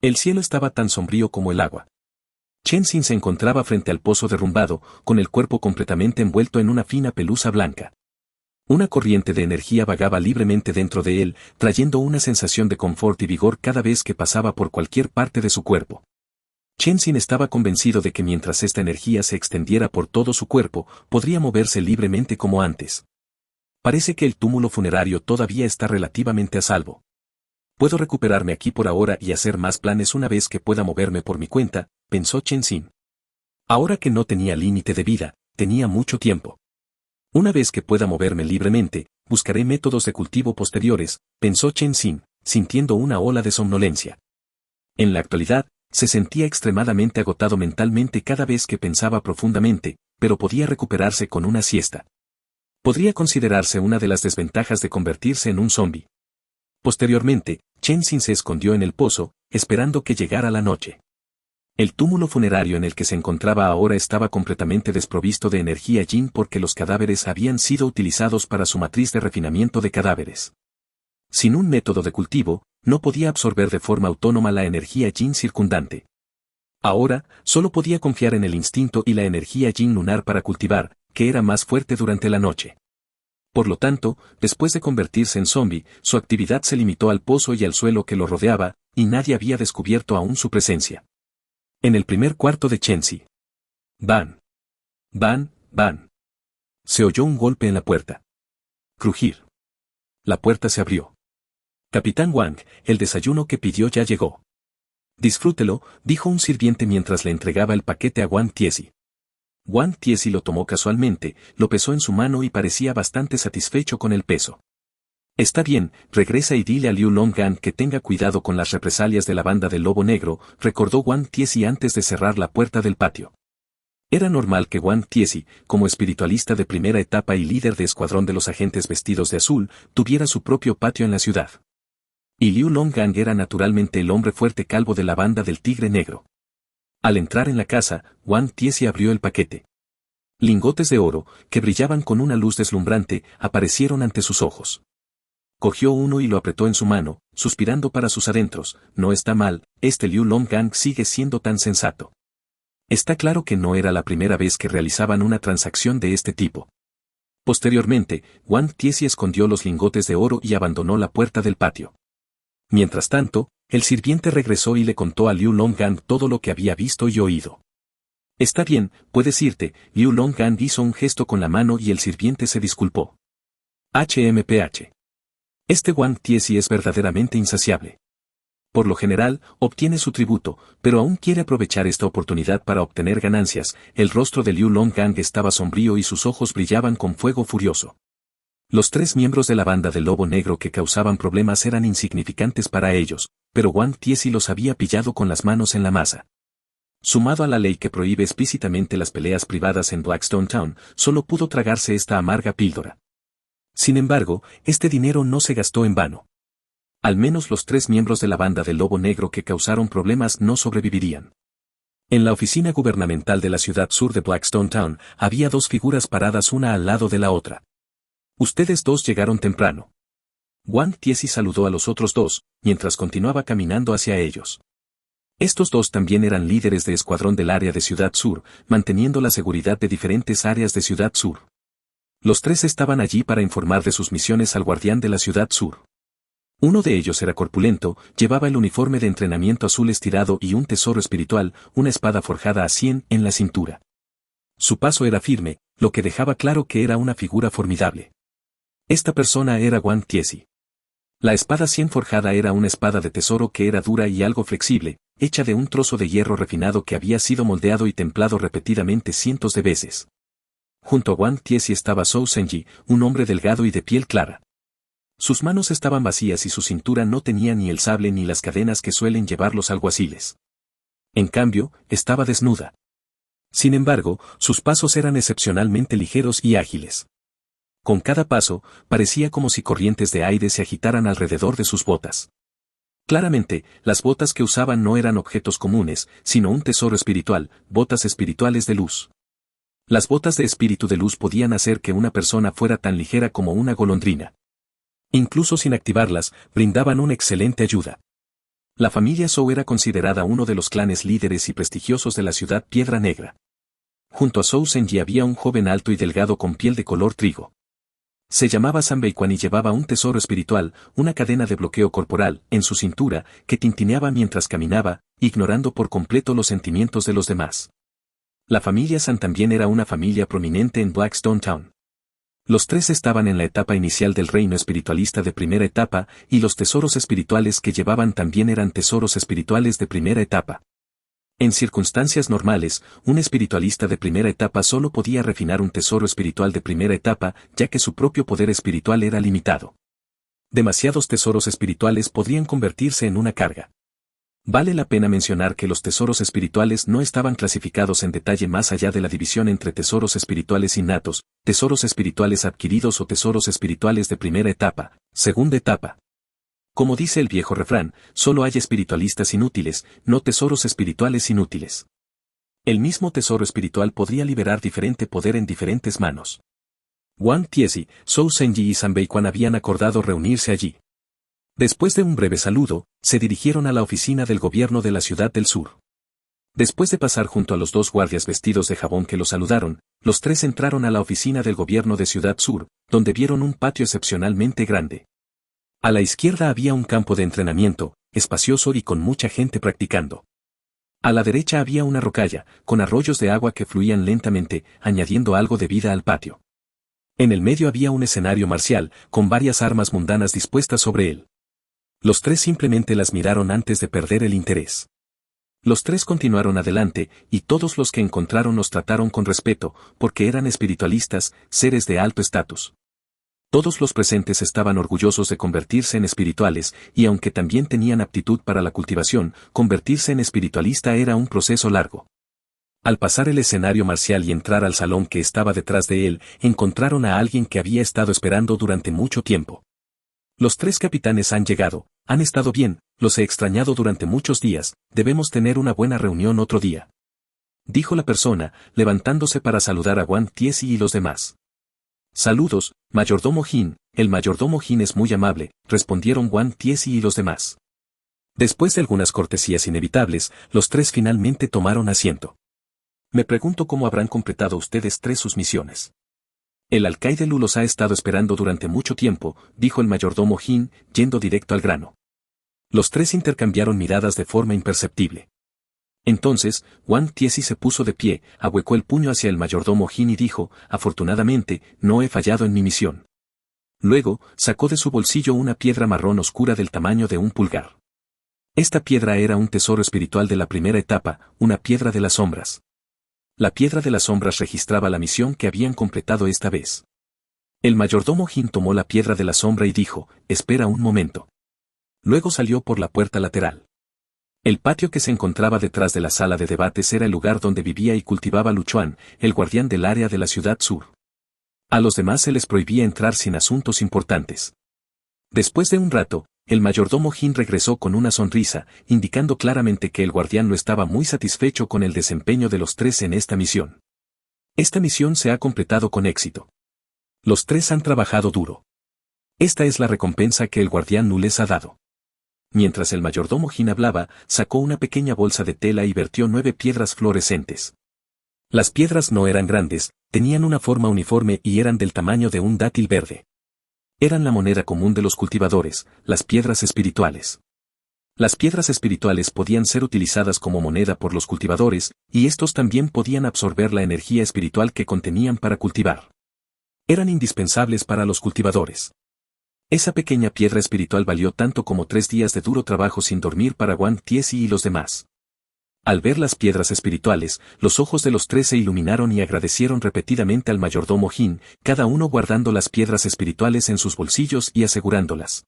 El cielo estaba tan sombrío como el agua. Chen Xin se encontraba frente al pozo derrumbado, con el cuerpo completamente envuelto en una fina pelusa blanca. Una corriente de energía vagaba libremente dentro de él, trayendo una sensación de confort y vigor cada vez que pasaba por cualquier parte de su cuerpo. Chen Xin estaba convencido de que mientras esta energía se extendiera por todo su cuerpo, podría moverse libremente como antes. Parece que el túmulo funerario todavía está relativamente a salvo. Puedo recuperarme aquí por ahora y hacer más planes una vez que pueda moverme por mi cuenta, pensó Chen Xin. Ahora que no tenía límite de vida, tenía mucho tiempo. Una vez que pueda moverme libremente, buscaré métodos de cultivo posteriores, pensó Chen Xin, sintiendo una ola de somnolencia. En la actualidad, se sentía extremadamente agotado mentalmente cada vez que pensaba profundamente, pero podía recuperarse con una siesta. Podría considerarse una de las desventajas de convertirse en un zombi. Posteriormente, Chen Xin se escondió en el pozo, esperando que llegara la noche. El túmulo funerario en el que se encontraba ahora estaba completamente desprovisto de energía yin porque los cadáveres habían sido utilizados para su matriz de refinamiento de cadáveres. Sin un método de cultivo, no podía absorber de forma autónoma la energía yin circundante. Ahora, solo podía confiar en el instinto y la energía yin lunar para cultivar, que era más fuerte durante la noche. Por lo tanto, después de convertirse en zombie, su actividad se limitó al pozo y al suelo que lo rodeaba, y nadie había descubierto aún su presencia. En el primer cuarto de Chenzi. Van. Van, van. Se oyó un golpe en la puerta. Crujir. La puerta se abrió. Capitán Wang, el desayuno que pidió ya llegó. Disfrútelo, dijo un sirviente mientras le entregaba el paquete a Wang Tiesi. Wang Tiesi lo tomó casualmente, lo pesó en su mano y parecía bastante satisfecho con el peso. Está bien, regresa y dile a Liu Longan que tenga cuidado con las represalias de la banda del Lobo Negro, recordó Wang Tiesi antes de cerrar la puerta del patio. Era normal que Wang Tiesi, como espiritualista de primera etapa y líder de escuadrón de los agentes vestidos de azul, tuviera su propio patio en la ciudad. Y Liu Longan era naturalmente el hombre fuerte calvo de la banda del Tigre Negro. Al entrar en la casa, Wang Tiesi abrió el paquete. Lingotes de oro, que brillaban con una luz deslumbrante, aparecieron ante sus ojos. Cogió uno y lo apretó en su mano, suspirando para sus adentros. No está mal, este Liu Longan sigue siendo tan sensato. Está claro que no era la primera vez que realizaban una transacción de este tipo. Posteriormente, Wang Tiesi escondió los lingotes de oro y abandonó la puerta del patio. Mientras tanto, el sirviente regresó y le contó a Liu Longan todo lo que había visto y oído. Está bien, puedes irte, Liu Longan hizo un gesto con la mano y el sirviente se disculpó. HMPH. Este Wang Tiesi es verdaderamente insaciable. Por lo general, obtiene su tributo, pero aún quiere aprovechar esta oportunidad para obtener ganancias. El rostro de Liu Longan estaba sombrío y sus ojos brillaban con fuego furioso. Los 3 miembros de la banda del Lobo Negro que causaban problemas eran insignificantes para ellos, pero Wang Tiesi los había pillado con las manos en la masa. Sumado a la ley que prohíbe explícitamente las peleas privadas en Blackstone Town, solo pudo tragarse esta amarga píldora. Sin embargo, este dinero no se gastó en vano. Al menos los 3 miembros de la banda del Lobo Negro que causaron problemas no sobrevivirían. En la oficina gubernamental de la ciudad sur de Blackstone Town, había 2 figuras paradas una al lado de la otra. Ustedes 2 llegaron temprano. Wang Tiesi saludó a los otros 2, mientras continuaba caminando hacia ellos. Estos 2 también eran líderes de escuadrón del área de Ciudad Sur, manteniendo la seguridad de diferentes áreas de Ciudad Sur. Los 3 estaban allí para informar de sus misiones al guardián de la Ciudad Sur. Uno de ellos era corpulento, llevaba el uniforme de entrenamiento azul estirado y un tesoro espiritual, una espada forjada a 100 en la cintura. Su paso era firme, lo que dejaba claro que era una figura formidable. Esta persona era Wang Tiesi. La espada 100 forjada era una espada de tesoro que era dura y algo flexible, hecha de un trozo de hierro refinado que había sido moldeado y templado repetidamente cientos de veces. Junto a Wang Tiesi estaba Zhou Zhenji, un hombre delgado y de piel clara. Sus manos estaban vacías y su cintura no tenía ni el sable ni las cadenas que suelen llevar los alguaciles. En cambio, estaba desnuda. Sin embargo, sus pasos eran excepcionalmente ligeros y ágiles. Con cada paso, parecía como si corrientes de aire se agitaran alrededor de sus botas. Claramente, las botas que usaban no eran objetos comunes, sino un tesoro espiritual, botas espirituales de luz. Las botas de espíritu de luz podían hacer que una persona fuera tan ligera como una golondrina. Incluso sin activarlas, brindaban una excelente ayuda. La familia Zhou era considerada uno de los clanes líderes y prestigiosos de la ciudad Piedra Negra. Junto a Zhou Zhenyi había un joven alto y delgado con piel de color trigo. Se llamaba San Beiquan y llevaba un tesoro espiritual, una cadena de bloqueo corporal, en su cintura, que tintineaba mientras caminaba, ignorando por completo los sentimientos de los demás. La familia San también era una familia prominente en Blackstone Town. Los tres estaban en la etapa inicial del reino espiritualista de primera etapa, y los tesoros espirituales que llevaban también eran tesoros espirituales de primera etapa. En circunstancias normales, un espiritualista de primera etapa solo podía refinar un tesoro espiritual de primera etapa, ya que su propio poder espiritual era limitado. Demasiados tesoros espirituales podrían convertirse en una carga. Vale la pena mencionar que los tesoros espirituales no estaban clasificados en detalle más allá de la división entre tesoros espirituales innatos, tesoros espirituales adquiridos o tesoros espirituales de primera etapa, segunda etapa. Como dice el viejo refrán, solo hay espiritualistas inútiles, no tesoros espirituales inútiles. El mismo tesoro espiritual podría liberar diferente poder en diferentes manos. Wang Tiezi, Zhou Zhenyi y San Beiquan habían acordado reunirse allí. Después de un breve saludo, se dirigieron a la oficina del gobierno de la ciudad del sur. Después de pasar junto a los dos guardias vestidos de jabón que los saludaron, los tres entraron a la oficina del gobierno de Ciudad Sur, donde vieron un patio excepcionalmente grande. A la izquierda había un campo de entrenamiento, espacioso y con mucha gente practicando. A la derecha había una rocalla, con arroyos de agua que fluían lentamente, añadiendo algo de vida al patio. En el medio había un escenario marcial, con varias armas mundanas dispuestas sobre él. Los tres simplemente las miraron antes de perder el interés. Los tres continuaron adelante, y todos los que encontraron los trataron con respeto, porque eran espiritualistas, seres de alto estatus. Todos los presentes estaban orgullosos de convertirse en espirituales, y aunque también tenían aptitud para la cultivación, convertirse en espiritualista era un proceso largo. Al pasar el escenario marcial y entrar al salón que estaba detrás de él, encontraron a alguien que había estado esperando durante mucho tiempo. Los tres capitanes han llegado, han estado bien, los he extrañado durante muchos días, debemos tener una buena reunión otro día. Dijo la persona, levantándose para saludar a Wang Tiezi y los demás. Saludos, mayordomo Jin, el mayordomo Jin es muy amable, respondieron Wang Tiezi y los demás. Después de algunas cortesías inevitables, los tres finalmente tomaron asiento. Me pregunto cómo habrán completado ustedes tres sus misiones. El alcaide Lu los ha estado esperando durante mucho tiempo, dijo el mayordomo Jin, yendo directo al grano. Los tres intercambiaron miradas de forma imperceptible. Entonces, Wang Tiezi se puso de pie, ahuecó el puño hacia el mayordomo Jin y dijo, afortunadamente, no he fallado en mi misión. Luego, sacó de su bolsillo una piedra marrón oscura del tamaño de un pulgar. Esta piedra era un tesoro espiritual de la primera etapa, una piedra de las sombras. La piedra de las sombras registraba la misión que habían completado esta vez. El mayordomo Jin tomó la piedra de la sombra y dijo, espera un momento. Luego salió por la puerta lateral. El patio que se encontraba detrás de la sala de debates era el lugar donde vivía y cultivaba Lu Chuan, el guardián del área de la ciudad sur. A los demás se les prohibía entrar sin asuntos importantes. Después de un rato, el mayordomo Jin regresó con una sonrisa, indicando claramente que el guardián no estaba muy satisfecho con el desempeño de los tres en esta misión. Esta misión se ha completado con éxito. Los tres han trabajado duro. Esta es la recompensa que el guardián Nu les ha dado. Mientras el mayordomo Jin hablaba, sacó una pequeña bolsa de tela y vertió 9 piedras fluorescentes. Las piedras no eran grandes, tenían una forma uniforme y eran del tamaño de un dátil verde. Eran la moneda común de los cultivadores, las piedras espirituales. Las piedras espirituales podían ser utilizadas como moneda por los cultivadores, y estos también podían absorber la energía espiritual que contenían para cultivar. Eran indispensables para los cultivadores. Esa pequeña piedra espiritual valió tanto como 3 días de duro trabajo sin dormir para Wang Tiezi y los demás. Al ver las piedras espirituales, los ojos de los tres se iluminaron y agradecieron repetidamente al mayordomo Jin, cada uno guardando las piedras espirituales en sus bolsillos y asegurándolas.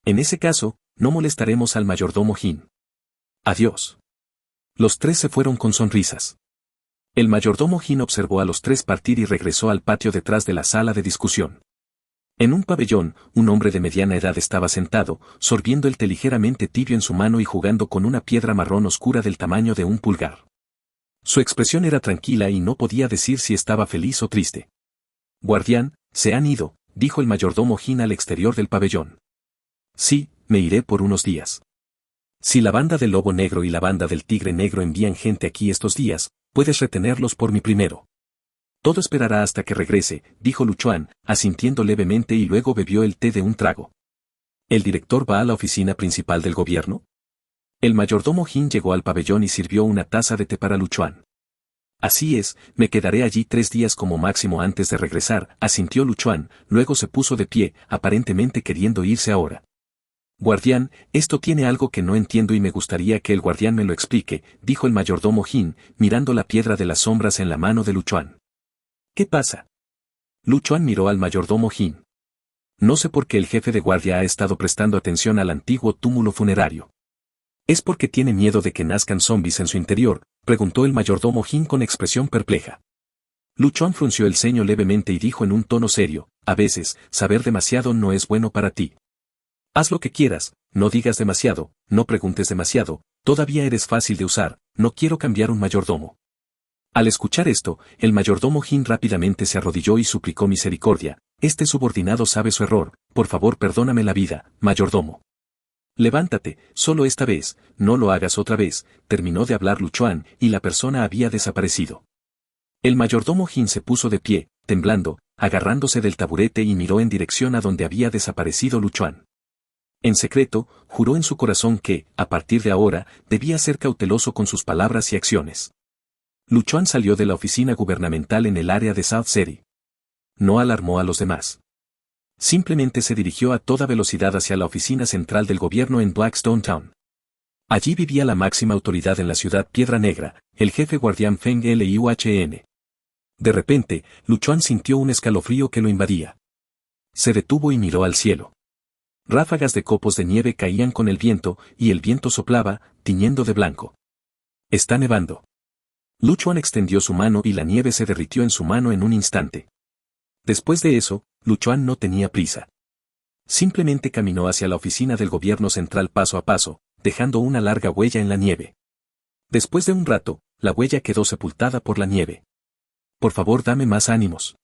En ese caso, no molestaremos al mayordomo Jin. Adiós. Los tres se fueron con sonrisas. El mayordomo Jin observó a los tres partir y regresó al patio detrás de la sala de discusión. En un pabellón, un hombre de mediana edad estaba sentado, sorbiendo el té ligeramente tibio en su mano y jugando con una piedra marrón oscura del tamaño de un pulgar. Su expresión era tranquila y no podía decir si estaba feliz o triste. Guardián, se han ido, dijo el mayordomo Jin al exterior del pabellón. Sí, me iré por unos días. Si la banda del Lobo Negro y la banda del Tigre Negro envían gente aquí estos días, puedes retenerlos por mí primero. Todo esperará hasta que regrese, dijo Luchuan, asintiendo levemente y luego bebió el té de un trago. ¿El director va a la oficina principal del gobierno? El mayordomo Jin llegó al pabellón y sirvió una taza de té para Luchuan. Así es, me quedaré allí 3 días como máximo antes de regresar, asintió Luchuan, luego se puso de pie, aparentemente queriendo irse ahora. Guardián, esto tiene algo que no entiendo y me gustaría que el guardián me lo explique, dijo el mayordomo Jin, mirando la piedra de las sombras en la mano de Luchuan. ¿Qué pasa? Luchuan miró al mayordomo Jin. No sé por qué el jefe de guardia ha estado prestando atención al antiguo túmulo funerario. ¿Es porque tiene miedo de que nazcan zombies en su interior?, preguntó el mayordomo Jin con expresión perpleja. Luchuan frunció el ceño levemente y dijo en un tono serio, a veces, saber demasiado no es bueno para ti. Haz lo que quieras, no digas demasiado, no preguntes demasiado, todavía eres fácil de usar, no quiero cambiar un mayordomo. Al escuchar esto, el mayordomo Jin rápidamente se arrodilló y suplicó misericordia. Este subordinado sabe su error, por favor perdóname la vida, mayordomo. Levántate, solo esta vez, no lo hagas otra vez, terminó de hablar Luchuan, y la persona había desaparecido. El mayordomo Jin se puso de pie, temblando, agarrándose del taburete y miró en dirección a donde había desaparecido Luchuan. En secreto, juró en su corazón que, a partir de ahora, debía ser cauteloso con sus palabras y acciones. Luchuan salió de la oficina gubernamental en el área de South City. No alarmó a los demás. Simplemente se dirigió a toda velocidad hacia la oficina central del gobierno en Blackstone Town. Allí vivía la máxima autoridad en la ciudad Piedra Negra, el jefe guardián Feng Liuhn. De repente, Luchuan sintió un escalofrío que lo invadía. Se detuvo y miró al cielo. Ráfagas de copos de nieve caían con el viento, y el viento soplaba, tiñendo de blanco. Está nevando. Luchuan extendió su mano y la nieve se derritió en su mano en un instante. Después de eso, Luchuan no tenía prisa. Simplemente caminó hacia la oficina del gobierno central paso a paso, dejando una larga huella en la nieve. Después de un rato, la huella quedó sepultada por la nieve. Por favor, dame más ánimos.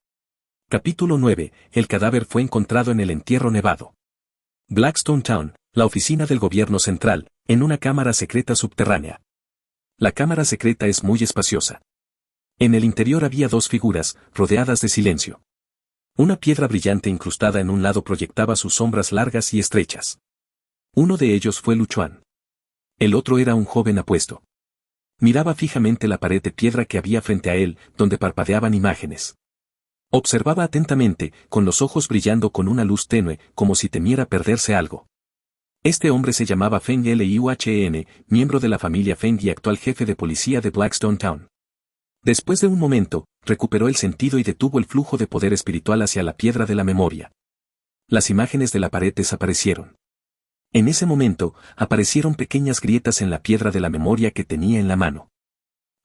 Capítulo 9. El cadáver fue encontrado en el entierro nevado. Blackstone Town, la oficina del gobierno central, en una cámara secreta subterránea. La cámara secreta es muy espaciosa. En el interior había 2 figuras, rodeadas de silencio. Una piedra brillante incrustada en un lado proyectaba sus sombras largas y estrechas. Uno de ellos fue Luchuan. El otro era un joven apuesto. Miraba fijamente la pared de piedra que había frente a él, donde parpadeaban imágenes. Observaba atentamente, con los ojos brillando con una luz tenue, como si temiera perderse algo. Este hombre se llamaba Feng Liuhn, miembro de la familia Feng y actual jefe de policía de Blackstone Town. Después de un momento, recuperó el sentido y detuvo el flujo de poder espiritual hacia la piedra de la memoria. Las imágenes de la pared desaparecieron. En ese momento, aparecieron pequeñas grietas en la piedra de la memoria que tenía en la mano.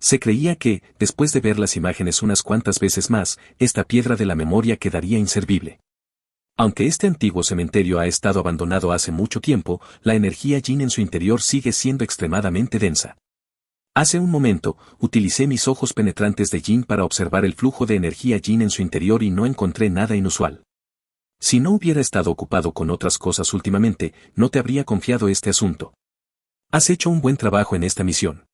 Se creía que, después de ver las imágenes unas cuantas veces más, esta piedra de la memoria quedaría inservible. Aunque este antiguo cementerio ha estado abandonado hace mucho tiempo, la energía Yin en su interior sigue siendo extremadamente densa. Hace un momento, utilicé mis ojos penetrantes de Yin para observar el flujo de energía Yin en su interior y no encontré nada inusual. Si no hubiera estado ocupado con otras cosas últimamente, no te habría confiado este asunto. Has hecho un buen trabajo en esta misión.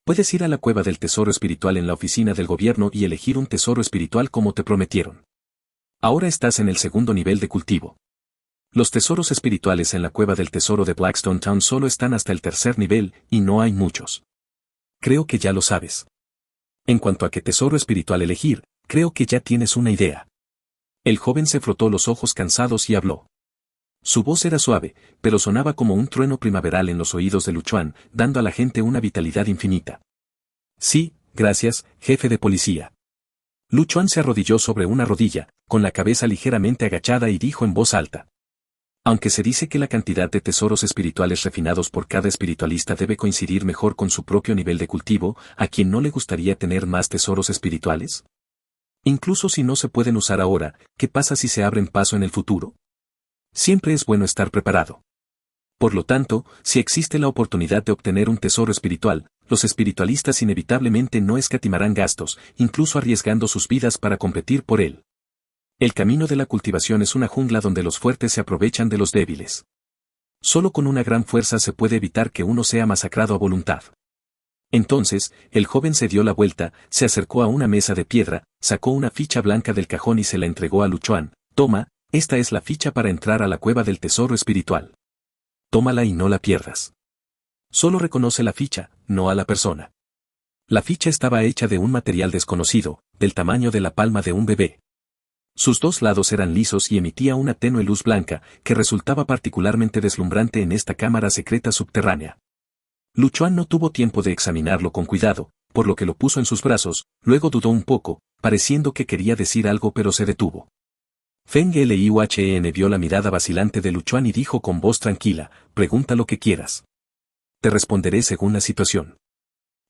Puedes ir a la cueva del tesoro espiritual en la oficina del gobierno y elegir un tesoro espiritual como te prometieron. Ahora estás en el segundo nivel de cultivo. Los tesoros espirituales en la cueva del tesoro de Blackstone Town solo están hasta el 3er nivel, y no hay muchos. Creo que ya lo sabes. En cuanto a qué tesoro espiritual elegir, creo que ya tienes una idea. El joven se frotó los ojos cansados y habló. Su voz era suave, pero sonaba como un trueno primaveral en los oídos de Luchuan, dando a la gente una vitalidad infinita. Sí, gracias, jefe de policía. Luchuan se arrodilló sobre una rodilla, con la cabeza ligeramente agachada y dijo en voz alta. Aunque se dice que la cantidad de tesoros espirituales refinados por cada espiritualista debe coincidir mejor con su propio nivel de cultivo, ¿a quién no le gustaría tener más tesoros espirituales? Incluso si no se pueden usar ahora, ¿qué pasa si se abren paso en el futuro? Siempre es bueno estar preparado. Por lo tanto, si existe la oportunidad de obtener un tesoro espiritual, los espiritualistas inevitablemente no escatimarán gastos, incluso arriesgando sus vidas para competir por él. El camino de la cultivación es una jungla donde los fuertes se aprovechan de los débiles. Solo con una gran fuerza se puede evitar que uno sea masacrado a voluntad. Entonces, el joven se dio la vuelta, se acercó a una mesa de piedra, sacó una ficha blanca del cajón y se la entregó a Luchuan. Toma, esta es la ficha para entrar a la cueva del tesoro espiritual. Tómala y no la pierdas. Solo reconoce la ficha, no a la persona. La ficha estaba hecha de un material desconocido, del tamaño de la palma de un bebé. Sus dos lados eran lisos y emitía una tenue luz blanca, que resultaba particularmente deslumbrante en esta cámara secreta subterránea. Luchuan no tuvo tiempo de examinarlo con cuidado, por lo que lo puso en sus brazos, luego dudó un poco, pareciendo que quería decir algo pero se detuvo. Feng Liuchen vio la mirada vacilante de Luchuan y dijo con voz tranquila, pregunta lo que quieras. Te responderé según la situación.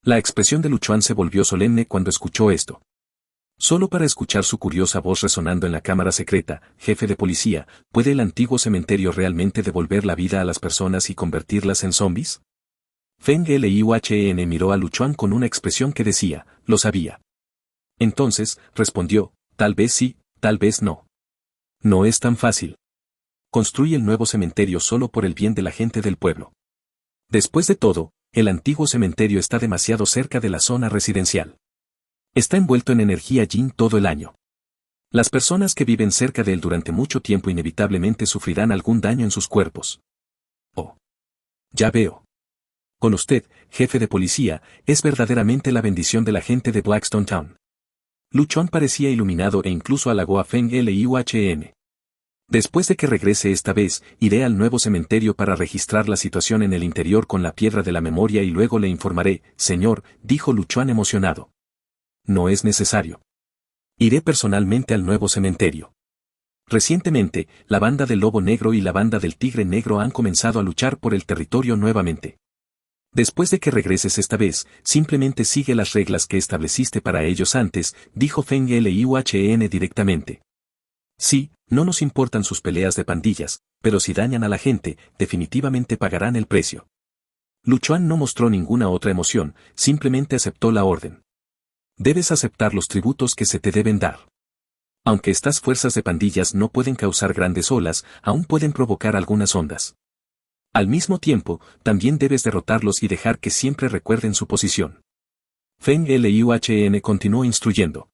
La expresión de Luchuan se volvió solemne cuando escuchó esto. Solo para escuchar su curiosa voz resonando en la cámara secreta, jefe de policía, ¿puede el antiguo cementerio realmente devolver la vida a las personas y convertirlas en zombies? Feng Liuchen miró a Luchuan con una expresión que decía, lo sabía. Entonces, respondió, tal vez sí, tal vez no. No es tan fácil. Construye el nuevo cementerio solo por el bien de la gente del pueblo. Después de todo, el antiguo cementerio está demasiado cerca de la zona residencial. Está envuelto en energía yin todo el año. Las personas que viven cerca de él durante mucho tiempo inevitablemente sufrirán algún daño en sus cuerpos. Oh. Ya veo. Con usted, jefe de policía, es verdaderamente la bendición de la gente de Blackstone Town. Luchuan parecía iluminado e incluso halagó a Feng Liuchen. Después de que regrese esta vez, iré al nuevo cementerio para registrar la situación en el interior con la piedra de la memoria y luego le informaré, señor, dijo Luchuan emocionado. No es necesario. Iré personalmente al nuevo cementerio. Recientemente, la banda del Lobo Negro y la banda del Tigre Negro han comenzado a luchar por el territorio nuevamente. Después de que regreses esta vez, simplemente sigue las reglas que estableciste para ellos antes, dijo Feng Liuchen directamente. Sí, no nos importan sus peleas de pandillas, pero si dañan a la gente, definitivamente pagarán el precio. Luchuan no mostró ninguna otra emoción, simplemente aceptó la orden. Debes aceptar los tributos que se te deben dar. Aunque estas fuerzas de pandillas no pueden causar grandes olas, aún pueden provocar algunas ondas. Al mismo tiempo, también debes derrotarlos y dejar que siempre recuerden su posición. Feng Liuchen continuó instruyendo.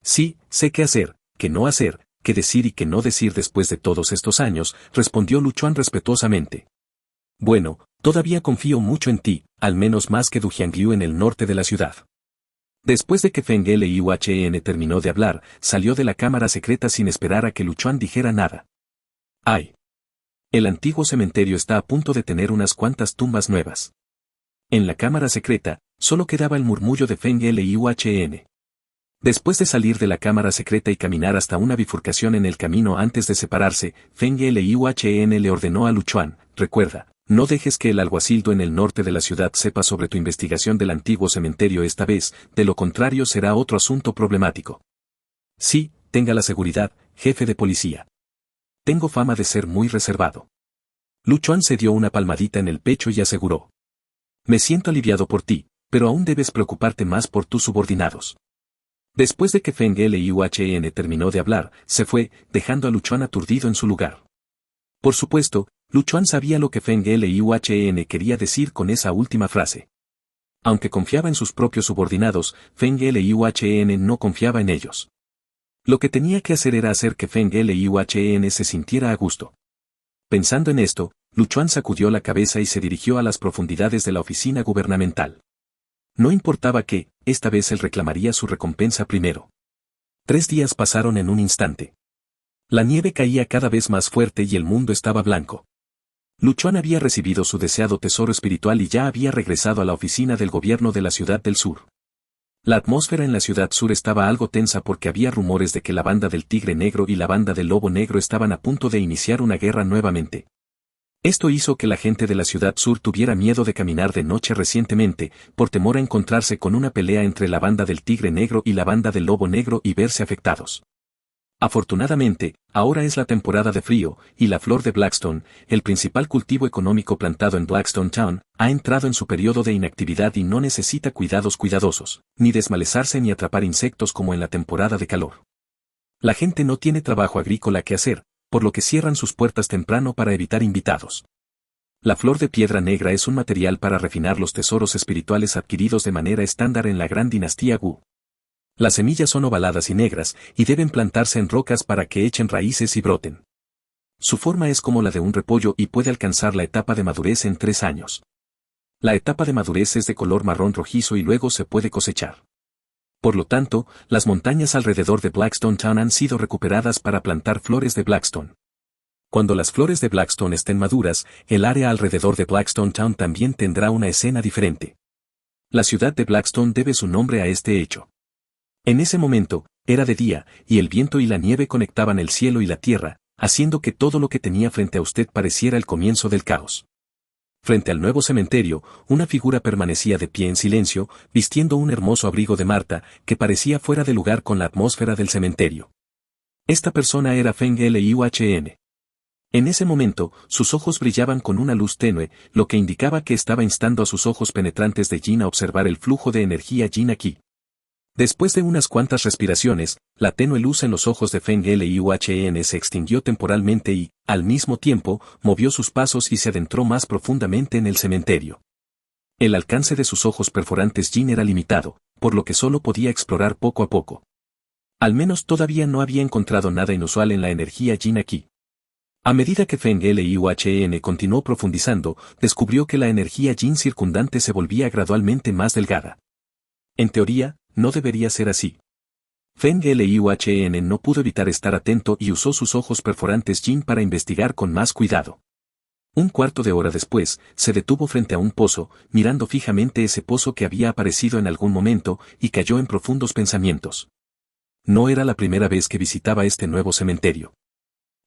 Sí, sé qué hacer, qué no hacer, qué decir y qué no decir después de todos estos años, respondió Luchuan respetuosamente. Bueno, todavía confío mucho en ti, al menos más que Du Jiangliu en el norte de la ciudad. Después de que Feng Liuchen terminó de hablar, salió de la cámara secreta sin esperar a que Luchuan dijera nada. ¡Ay! El antiguo cementerio está a punto de tener unas cuantas tumbas nuevas. En la cámara secreta, solo quedaba el murmullo de Feng Liuchen. Después de salir de la cámara secreta y caminar hasta una bifurcación en el camino antes de separarse, Feng Liuchen le ordenó a Luchuan, recuerda, no dejes que el alguacildo en el norte de la ciudad sepa sobre tu investigación del antiguo cementerio esta vez, de lo contrario será otro asunto problemático. Sí, tenga la seguridad, jefe de policía. Tengo fama de ser muy reservado. Luchuan se dio una palmadita en el pecho y aseguró. Me siento aliviado por ti, pero aún debes preocuparte más por tus subordinados. Después de que Feng Liuchen terminó de hablar, se fue, dejando a Luchuan aturdido en su lugar. Por supuesto, Luchuan sabía lo que Feng Liuchen quería decir con esa última frase. Aunque confiaba en sus propios subordinados, Feng Liuchen no confiaba en ellos. Lo que tenía que hacer era hacer que Feng Liuchen se sintiera a gusto. Pensando en esto, Luchuan sacudió la cabeza y se dirigió a las profundidades de la oficina gubernamental. No importaba que, esta vez él reclamaría su recompensa primero. 3 días pasaron en un instante. La nieve caía cada vez más fuerte y el mundo estaba blanco. Luchuan había recibido su deseado tesoro espiritual y ya había regresado a la oficina del gobierno de la ciudad del sur. La atmósfera en la ciudad sur estaba algo tensa porque había rumores de que la banda del Tigre Negro y la banda del Lobo Negro estaban a punto de iniciar una guerra nuevamente. Esto hizo que la gente de la ciudad sur tuviera miedo de caminar de noche recientemente, por temor a encontrarse con una pelea entre la banda del Tigre Negro y la banda del Lobo Negro y verse afectados. Afortunadamente, ahora es la temporada de frío, y la flor de Blackstone, el principal cultivo económico plantado en Blackstone Town, ha entrado en su periodo de inactividad y no necesita cuidados cuidadosos, ni desmalezarse ni atrapar insectos como en la temporada de calor. La gente no tiene trabajo agrícola que hacer, por lo que cierran sus puertas temprano para evitar invitados. La flor de piedra negra es un material para refinar los tesoros espirituales adquiridos de manera estándar en la gran dinastía Wu. Las semillas son ovaladas y negras, y deben plantarse en rocas para que echen raíces y broten. Su forma es como la de un repollo y puede alcanzar la etapa de madurez en 3 años. La etapa de madurez es de color marrón rojizo y luego se puede cosechar. Por lo tanto, las montañas alrededor de Blackstone Town han sido recuperadas para plantar flores de Blackstone. Cuando las flores de Blackstone estén maduras, el área alrededor de Blackstone Town también tendrá una escena diferente. La ciudad de Blackstone debe su nombre a este hecho. En ese momento, era de día, y el viento y la nieve conectaban el cielo y la tierra, haciendo que todo lo que tenía frente a usted pareciera el comienzo del caos. Frente al nuevo cementerio, una figura permanecía de pie en silencio, vistiendo un hermoso abrigo de Marta, que parecía fuera de lugar con la atmósfera del cementerio. Esta persona era Feng Liuhn. En ese momento, sus ojos brillaban con una luz tenue, lo que indicaba que estaba instando a sus ojos penetrantes de Yin a observar el flujo de energía Yin aquí. Después de unas cuantas respiraciones, la tenue luz en los ojos de Feng Liuhn se extinguió temporalmente y, al mismo tiempo, movió sus pasos y se adentró más profundamente en el cementerio. El alcance de sus ojos perforantes Yin era limitado, por lo que solo podía explorar poco a poco. Al menos todavía no había encontrado nada inusual en la energía Yin aquí. A medida que Feng Liuhn continuó profundizando, descubrió que la energía Yin circundante se volvía gradualmente más delgada. En teoría, no debería ser así. Feng Liuhn no pudo evitar estar atento y usó sus ojos perforantes Yin para investigar con más cuidado. Un cuarto de hora después, se detuvo frente a un pozo, mirando fijamente ese pozo que había aparecido en algún momento, y cayó en profundos pensamientos. No era la primera vez que visitaba este nuevo cementerio.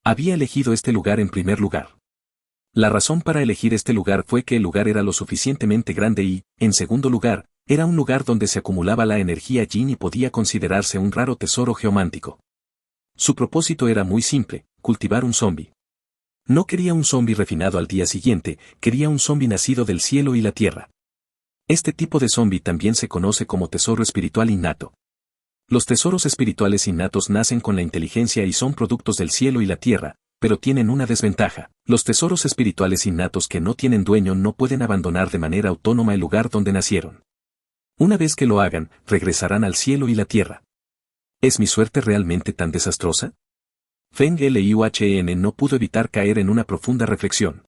Había elegido este lugar en primer lugar. La razón para elegir este lugar fue que el lugar era lo suficientemente grande y, en segundo lugar, era un lugar donde se acumulaba la energía Yin y podía considerarse un raro tesoro geomántico. Su propósito era muy simple, cultivar un zombi. No quería un zombi refinado al día siguiente, quería un zombi nacido del cielo y la tierra. Este tipo de zombi también se conoce como tesoro espiritual innato. Los tesoros espirituales innatos nacen con la inteligencia y son productos del cielo y la tierra, pero tienen una desventaja. Los tesoros espirituales innatos que no tienen dueño no pueden abandonar de manera autónoma el lugar donde nacieron. Una vez que lo hagan, regresarán al cielo y la tierra. ¿Es mi suerte realmente tan desastrosa? Feng Liuhn no pudo evitar caer en una profunda reflexión.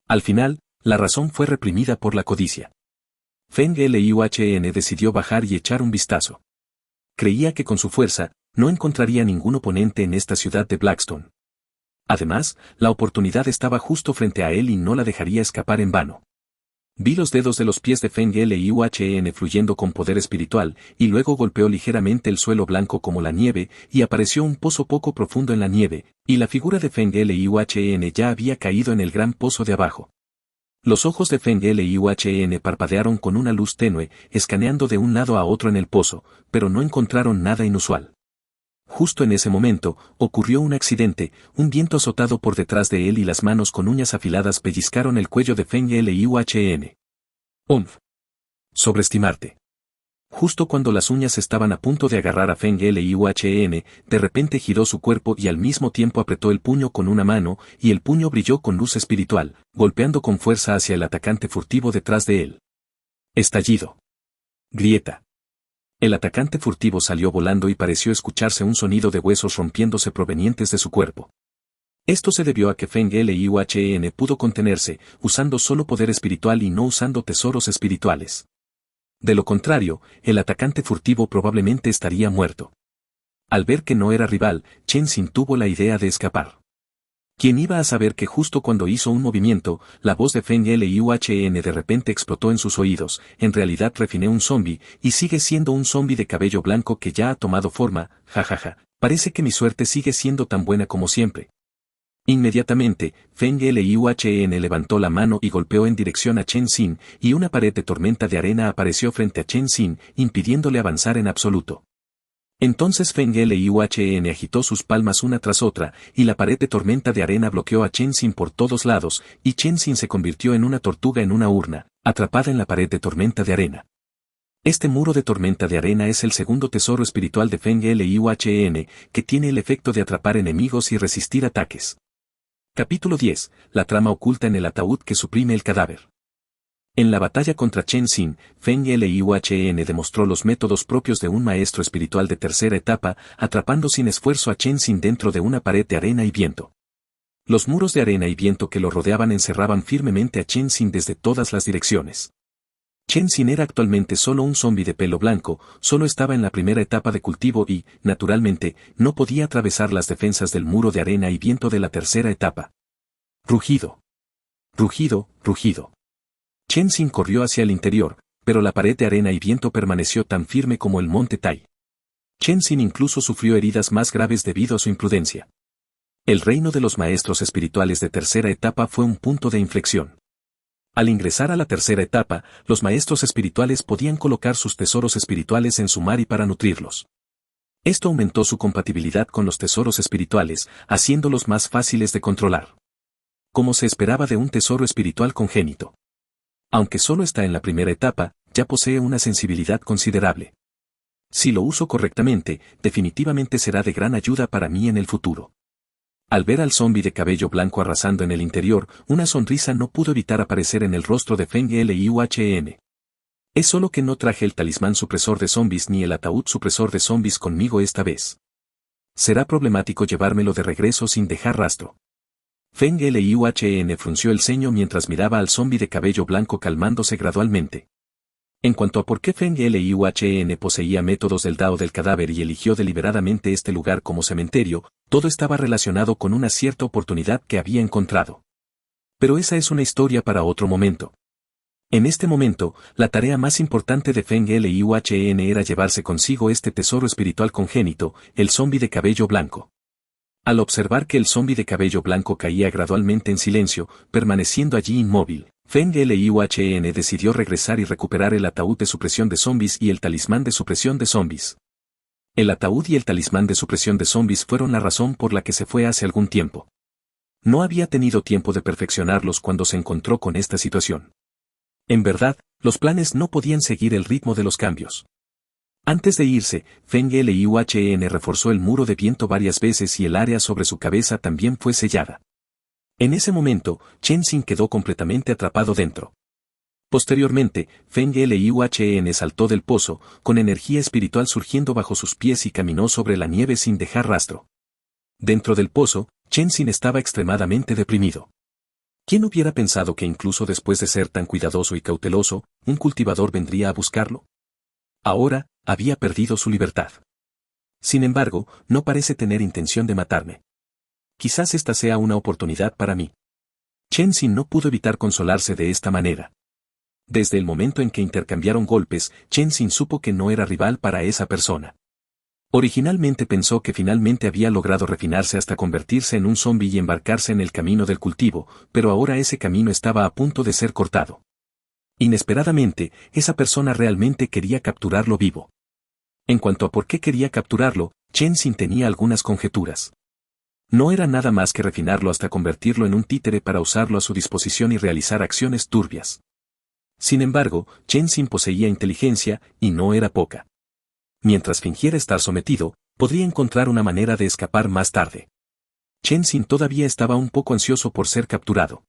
Al final, la razón fue reprimida por la codicia. Feng Liuhn decidió bajar y echar un vistazo. Creía que con su fuerza, no encontraría ningún oponente en esta ciudad de Blackstone. Además, la oportunidad estaba justo frente a él y no la dejaría escapar en vano. Vi los dedos de los pies de Feng Liuhn fluyendo con poder espiritual, y luego golpeó ligeramente el suelo blanco como la nieve, y apareció un pozo poco profundo en la nieve, y la figura de Feng Liuhn ya había caído en el gran pozo de abajo. Los ojos de Feng Liuhn parpadearon con una luz tenue, escaneando de un lado a otro en el pozo, pero no encontraron nada inusual. Justo en ese momento, ocurrió un accidente, un viento azotado por detrás de él y las manos con uñas afiladas pellizcaron el cuello de Feng Liuhn. Sobreestimarte. Justo cuando las uñas estaban a punto de agarrar a Feng Liuhn, de repente giró su cuerpo y al mismo tiempo apretó el puño con una mano, y el puño brilló con luz espiritual, golpeando con fuerza hacia el atacante furtivo detrás de él. Estallido. Grieta. El atacante furtivo salió volando y pareció escucharse un sonido de huesos rompiéndose provenientes de su cuerpo. Esto se debió a que Feng Liuhn pudo contenerse, usando solo poder espiritual y no usando tesoros espirituales. De lo contrario, el atacante furtivo probablemente estaría muerto. Al ver que no era rival, Chen Xin tuvo la idea de escapar. ¿Quién iba a saber que justo cuando hizo un movimiento, la voz de Feng Liuhn de repente explotó en sus oídos? En realidad refiné un zombi, y sigue siendo un zombi de cabello blanco que ya ha tomado forma, jajaja, parece que mi suerte sigue siendo tan buena como siempre. Inmediatamente, Feng Liuhn levantó la mano y golpeó en dirección a Chen Xin, y una pared de tormenta de arena apareció frente a Chen Xin, impidiéndole avanzar en absoluto. Entonces Feng Liuchen agitó sus palmas una tras otra, y la pared de tormenta de arena bloqueó a Chen Xin por todos lados, y Chen Xin se convirtió en una tortuga en una urna, atrapada en la pared de tormenta de arena. Este muro de tormenta de arena es el segundo tesoro espiritual de Feng Liuchen, que tiene el efecto de atrapar enemigos y resistir ataques. Capítulo 10. La trama oculta en el ataúd que suprime el cadáver. En la batalla contra Chen Xin, Feng Liuchen demostró los métodos propios de un maestro espiritual de tercera etapa, atrapando sin esfuerzo a Chen Xin dentro de una pared de arena y viento. Los muros de arena y viento que lo rodeaban encerraban firmemente a Chen Xin desde todas las direcciones. Chen Xin era actualmente solo un zombi de pelo blanco, solo estaba en la primera etapa de cultivo y, naturalmente, no podía atravesar las defensas del muro de arena y viento de la tercera etapa. Rugido. Rugido, rugido. Chen Xin corrió hacia el interior, pero la pared de arena y viento permaneció tan firme como el monte Tai. Chen Xin incluso sufrió heridas más graves debido a su imprudencia. El reino de los maestros espirituales de tercera etapa fue un punto de inflexión. Al ingresar a la tercera etapa, los maestros espirituales podían colocar sus tesoros espirituales en su mari para nutrirlos. Esto aumentó su compatibilidad con los tesoros espirituales, haciéndolos más fáciles de controlar. Como se esperaba de un tesoro espiritual congénito. Aunque solo está en la primera etapa, ya posee una sensibilidad considerable. Si lo uso correctamente, definitivamente será de gran ayuda para mí en el futuro. Al ver al zombi de cabello blanco arrasando en el interior, una sonrisa no pudo evitar aparecer en el rostro de Feng Liuchen. Es solo que no traje el talismán supresor de zombis ni el ataúd supresor de zombis conmigo esta vez. Será problemático llevármelo de regreso sin dejar rastro. Feng Liuchen frunció el ceño mientras miraba al zombi de cabello blanco calmándose gradualmente. En cuanto a por qué Feng Liuchen poseía métodos del Dao del cadáver y eligió deliberadamente este lugar como cementerio, todo estaba relacionado con una cierta oportunidad que había encontrado. Pero esa es una historia para otro momento. En este momento, la tarea más importante de Feng Liuchen era llevarse consigo este tesoro espiritual congénito, el zombi de cabello blanco. Al observar que el zombi de cabello blanco caía gradualmente en silencio, permaneciendo allí inmóvil, Feng Liuchen decidió regresar y recuperar el ataúd de supresión de zombis y el talismán de supresión de zombis. El ataúd y el talismán de supresión de zombis fueron la razón por la que se fue hace algún tiempo. No había tenido tiempo de perfeccionarlos cuando se encontró con esta situación. En verdad, los planes no podían seguir el ritmo de los cambios. Antes de irse, Feng Liuchen reforzó el muro de viento varias veces y el área sobre su cabeza también fue sellada. En ese momento, Chen Xin quedó completamente atrapado dentro. Posteriormente, Feng Liuchen saltó del pozo, con energía espiritual surgiendo bajo sus pies y caminó sobre la nieve sin dejar rastro. Dentro del pozo, Chen Xin estaba extremadamente deprimido. ¿Quién hubiera pensado que incluso después de ser tan cuidadoso y cauteloso, un cultivador vendría a buscarlo? Ahora, había perdido su libertad. Sin embargo, no parece tener intención de matarme. Quizás esta sea una oportunidad para mí. Chen Xin no pudo evitar consolarse de esta manera. Desde el momento en que intercambiaron golpes, Chen Xin supo que no era rival para esa persona. Originalmente pensó que finalmente había logrado refinarse hasta convertirse en un zombi y embarcarse en el camino del cultivo, pero ahora ese camino estaba a punto de ser cortado. Inesperadamente, esa persona realmente quería capturarlo vivo. En cuanto a por qué quería capturarlo, Chen Xin tenía algunas conjeturas. No era nada más que refinarlo hasta convertirlo en un títere para usarlo a su disposición y realizar acciones turbias. Sin embargo, Chen Xin poseía inteligencia, y no era poca. Mientras fingiera estar sometido, podría encontrar una manera de escapar más tarde. Chen Xin todavía estaba un poco ansioso por ser capturado.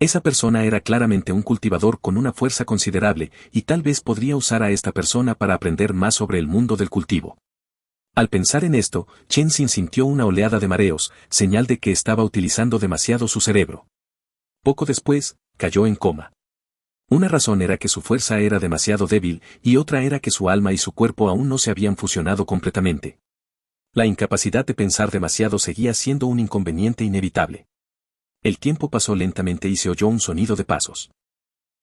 Esa persona era claramente un cultivador con una fuerza considerable, y tal vez podría usar a esta persona para aprender más sobre el mundo del cultivo. Al pensar en esto, Chen Xin sintió una oleada de mareos, señal de que estaba utilizando demasiado su cerebro. Poco después, cayó en coma. Una razón era que su fuerza era demasiado débil, y otra era que su alma y su cuerpo aún no se habían fusionado completamente. La incapacidad de pensar demasiado seguía siendo un inconveniente inevitable. El tiempo pasó lentamente y se oyó un sonido de pasos.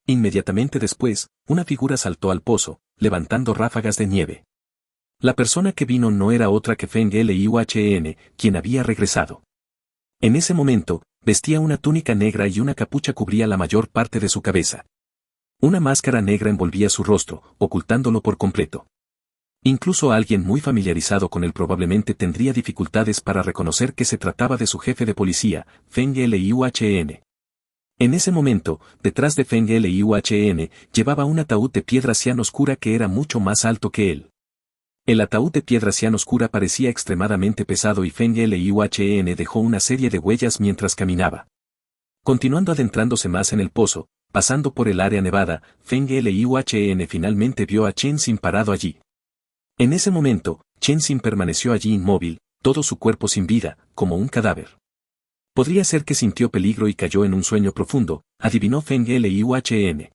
Inmediatamente después, una figura saltó al pozo, levantando ráfagas de nieve. La persona que vino no era otra que Feng Liuchen, quien había regresado. En ese momento, vestía una túnica negra y una capucha cubría la mayor parte de su cabeza. Una máscara negra envolvía su rostro, ocultándolo por completo. Incluso alguien muy familiarizado con él probablemente tendría dificultades para reconocer que se trataba de su jefe de policía, Feng Liuhn. En ese momento, detrás de Feng Liuhn, llevaba un ataúd de piedra cian oscura que era mucho más alto que él. El ataúd de piedra cian oscura parecía extremadamente pesado y Feng Liuhn dejó una serie de huellas mientras caminaba. Continuando adentrándose más en el pozo, pasando por el área nevada, Feng Liuhn finalmente vio a Chen Xin parado allí. En ese momento, Chen Xin permaneció allí inmóvil, todo su cuerpo sin vida, como un cadáver. Podría ser que sintió peligro y cayó en un sueño profundo, adivinó Feng Liuhn.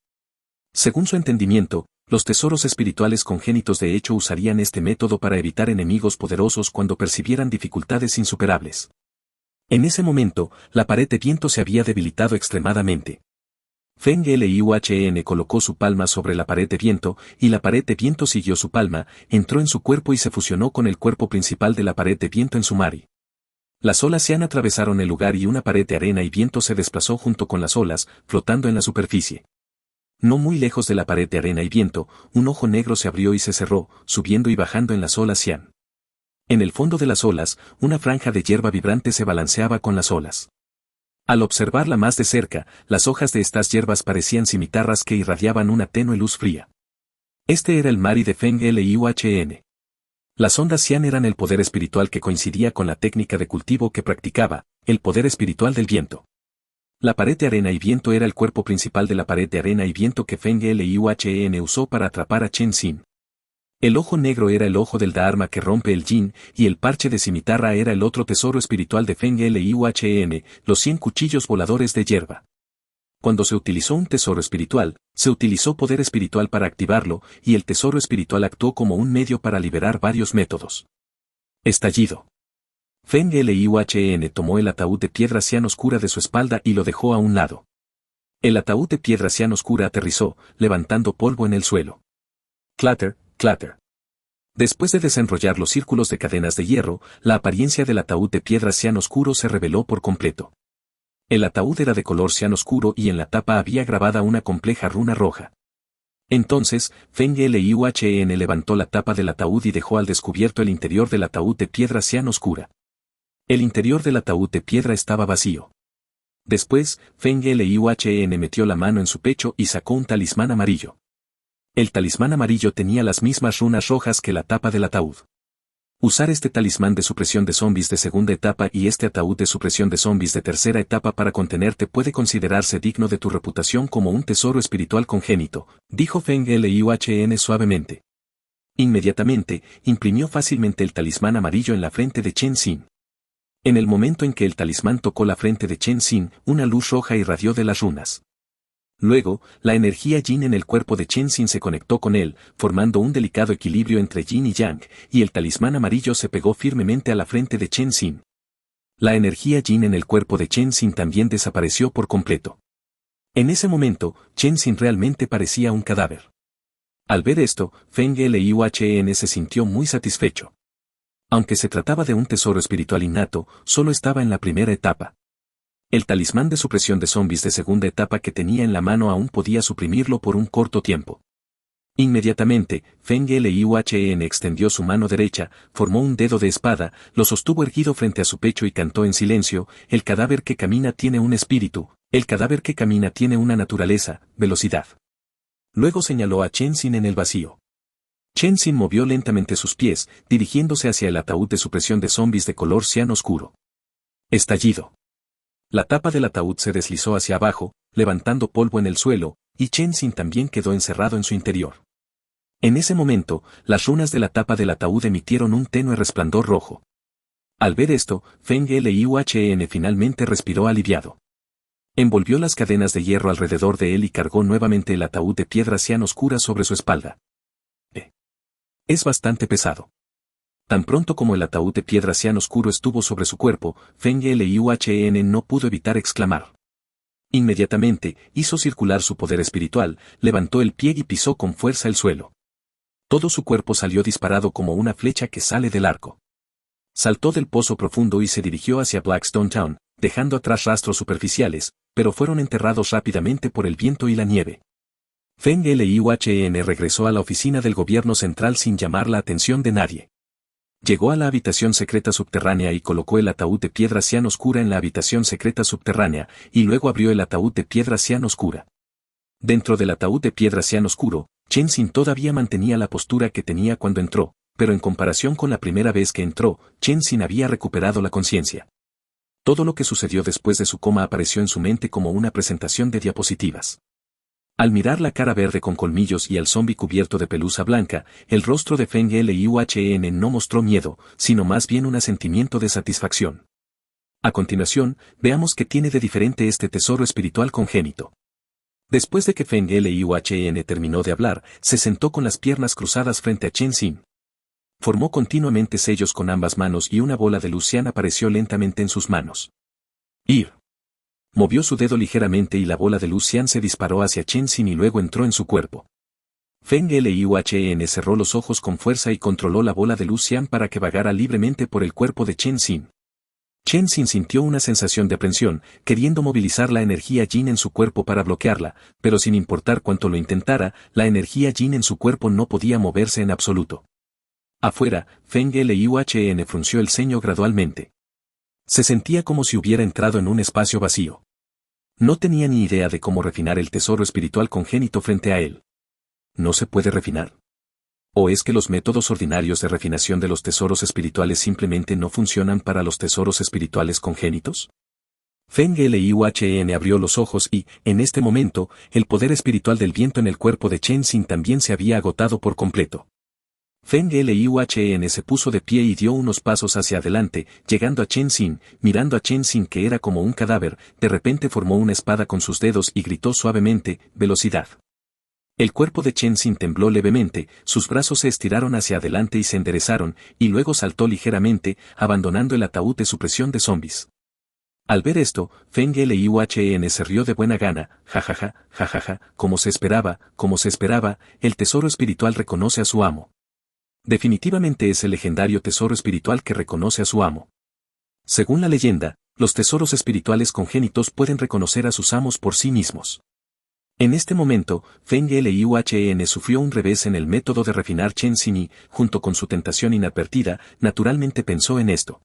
Según su entendimiento, los tesoros espirituales congénitos de hecho usarían este método para evitar enemigos poderosos cuando percibieran dificultades insuperables. En ese momento, la pared de viento se había debilitado extremadamente. Feng Liuhn colocó su palma sobre la pared de viento, y la pared de viento siguió su palma, entró en su cuerpo y se fusionó con el cuerpo principal de la pared de viento en su mari. Las olas Xian atravesaron el lugar y una pared de arena y viento se desplazó junto con las olas, flotando en la superficie. No muy lejos de la pared de arena y viento, un ojo negro se abrió y se cerró, subiendo y bajando en las olas Xian. En el fondo de las olas, una franja de hierba vibrante se balanceaba con las olas. Al observarla más de cerca, las hojas de estas hierbas parecían cimitarras que irradiaban una tenue luz fría. Este era el mari de Feng Liuhn. Las ondas Xian eran el poder espiritual que coincidía con la técnica de cultivo que practicaba, el poder espiritual del viento. La pared de arena y viento era el cuerpo principal de la pared de arena y viento que Feng Liuhn usó para atrapar a Chen Xin. El ojo negro era el ojo del Dharma que rompe el yin, y el parche de cimitarra era el otro tesoro espiritual de Feng Liuhn, los 100 cuchillos voladores de hierba. Cuando se utilizó un tesoro espiritual, se utilizó poder espiritual para activarlo, y el tesoro espiritual actuó como un medio para liberar varios métodos. Estallido. Feng Liuhn tomó el ataúd de piedra cian oscura de su espalda y lo dejó a un lado. El ataúd de piedra cian oscura aterrizó, levantando polvo en el suelo. Clatter, clatter. Después de desenrollar los círculos de cadenas de hierro, la apariencia del ataúd de piedra cian oscuro se reveló por completo. El ataúd era de color cian oscuro y en la tapa había grabada una compleja runa roja. Entonces, Feng Liuhn levantó la tapa del ataúd y dejó al descubierto el interior del ataúd de piedra cian oscura. El interior del ataúd de piedra estaba vacío. Después, Feng Liuhn metió la mano en su pecho y sacó un talismán amarillo. El talismán amarillo tenía las mismas runas rojas que la tapa del ataúd. Usar este talismán de supresión de zombies de segunda etapa y este ataúd de supresión de zombies de tercera etapa para contenerte puede considerarse digno de tu reputación como un tesoro espiritual congénito, dijo Feng Liuhn suavemente. Inmediatamente, imprimió fácilmente el talismán amarillo en la frente de Chen Xin. En el momento en que el talismán tocó la frente de Chen Xin, una luz roja irradió de las runas. Luego, la energía yin en el cuerpo de Chen Xin se conectó con él, formando un delicado equilibrio entre yin y yang, y el talismán amarillo se pegó firmemente a la frente de Chen Xin. La energía yin en el cuerpo de Chen Xin también desapareció por completo. En ese momento, Chen Xin realmente parecía un cadáver. Al ver esto, Feng Liuhn se sintió muy satisfecho. Aunque se trataba de un tesoro espiritual innato, solo estaba en la primera etapa. El talismán de supresión de zombies de segunda etapa que tenía en la mano aún podía suprimirlo por un corto tiempo. Inmediatamente, Feng Liuhn extendió su mano derecha, formó un dedo de espada, lo sostuvo erguido frente a su pecho y cantó en silencio: el cadáver que camina tiene un espíritu, el cadáver que camina tiene una naturaleza, velocidad. Luego señaló a Chen Xin en el vacío. Chen Xin movió lentamente sus pies, dirigiéndose hacia el ataúd de supresión de zombies de color cian oscuro. Estallido. La tapa del ataúd se deslizó hacia abajo, levantando polvo en el suelo, y Chen Xin también quedó encerrado en su interior. En ese momento, las runas de la tapa del ataúd emitieron un tenue resplandor rojo. Al ver esto, Feng Liuhn finalmente respiró aliviado. Envolvió las cadenas de hierro alrededor de él y cargó nuevamente el ataúd de piedra cian oscura sobre su espalda. Es bastante pesado. Tan pronto como el ataúd de piedra cian oscuro estuvo sobre su cuerpo, Feng Liuhn no pudo evitar exclamar. Inmediatamente, hizo circular su poder espiritual, levantó el pie y pisó con fuerza el suelo. Todo su cuerpo salió disparado como una flecha que sale del arco. Saltó del pozo profundo y se dirigió hacia Blackstone Town, dejando atrás rastros superficiales, pero fueron enterrados rápidamente por el viento y la nieve. Feng Liuchen regresó a la oficina del gobierno central sin llamar la atención de nadie. Llegó a la habitación secreta subterránea y colocó el ataúd de piedra cian oscura en la habitación secreta subterránea, y luego abrió el ataúd de piedra cian oscura. Dentro del ataúd de piedra cian oscuro, Chen Xin todavía mantenía la postura que tenía cuando entró, pero en comparación con la primera vez que entró, Chen Xin había recuperado la conciencia. Todo lo que sucedió después de su coma apareció en su mente como una presentación de diapositivas. Al mirar la cara verde con colmillos y al zombi cubierto de pelusa blanca, el rostro de Feng Liuchen no mostró miedo, sino más bien un sentimiento de satisfacción. A continuación, veamos qué tiene de diferente este tesoro espiritual congénito. Después de que Feng Liuchen terminó de hablar, se sentó con las piernas cruzadas frente a Chen Xin. Formó continuamente sellos con ambas manos y una bola de luz cian apareció lentamente en sus manos. Ir. Movió su dedo ligeramente y la bola de luz cian se disparó hacia Chen Xin y luego entró en su cuerpo. Feng Liuchen cerró los ojos con fuerza y controló la bola de luz cian para que vagara libremente por el cuerpo de Chen Xin. Chen Xin sintió una sensación de aprensión, queriendo movilizar la energía Yin en su cuerpo para bloquearla, pero sin importar cuánto lo intentara, la energía Yin en su cuerpo no podía moverse en absoluto. Afuera, Feng Liuchen frunció el ceño gradualmente. Se sentía como si hubiera entrado en un espacio vacío. No tenía ni idea de cómo refinar el tesoro espiritual congénito frente a él. ¿No se puede refinar? ¿O es que los métodos ordinarios de refinación de los tesoros espirituales simplemente no funcionan para los tesoros espirituales congénitos? Feng Liuchen abrió los ojos y, en este momento, el poder espiritual del viento en el cuerpo de Chen Xin también se había agotado por completo. Feng Liuchen se puso de pie y dio unos pasos hacia adelante, llegando a Chen Xin, mirando a Chen Xin que era como un cadáver, de repente formó una espada con sus dedos y gritó suavemente, «velocidad». El cuerpo de Chen Xin tembló levemente, sus brazos se estiraron hacia adelante y se enderezaron, y luego saltó ligeramente, abandonando el ataúd de supresión de zombis. Al ver esto, Feng Liuchen se rió de buena gana, jajaja, como se esperaba, el tesoro espiritual reconoce a su amo. Definitivamente es el legendario tesoro espiritual que reconoce a su amo. Según la leyenda, los tesoros espirituales congénitos pueden reconocer a sus amos por sí mismos. En este momento, Feng Liuchen sufrió un revés en el método de refinar Chen Xin y, junto con su tentación inadvertida, naturalmente pensó en esto.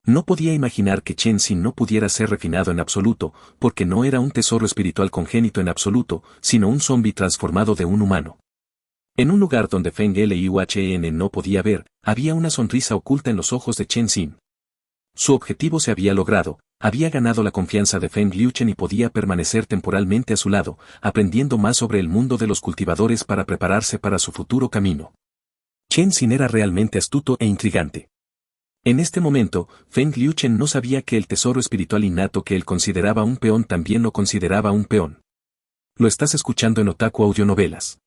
No podía imaginar que Chen Xin no pudiera ser refinado en absoluto, porque no era un tesoro espiritual congénito en absoluto, sino un zombi transformado de un humano. En un lugar donde Feng Liuchen no podía ver, había una sonrisa oculta en los ojos de Chen Xin. Su objetivo se había logrado, había ganado la confianza de Feng Liuchen y podía permanecer temporalmente a su lado, aprendiendo más sobre el mundo de los cultivadores para prepararse para su futuro camino. Chen Xin era realmente astuto e intrigante. En este momento, Feng Liuchen no sabía que el tesoro espiritual innato que él consideraba un peón también lo consideraba un peón. Lo estás escuchando en Otaku Audionovelas.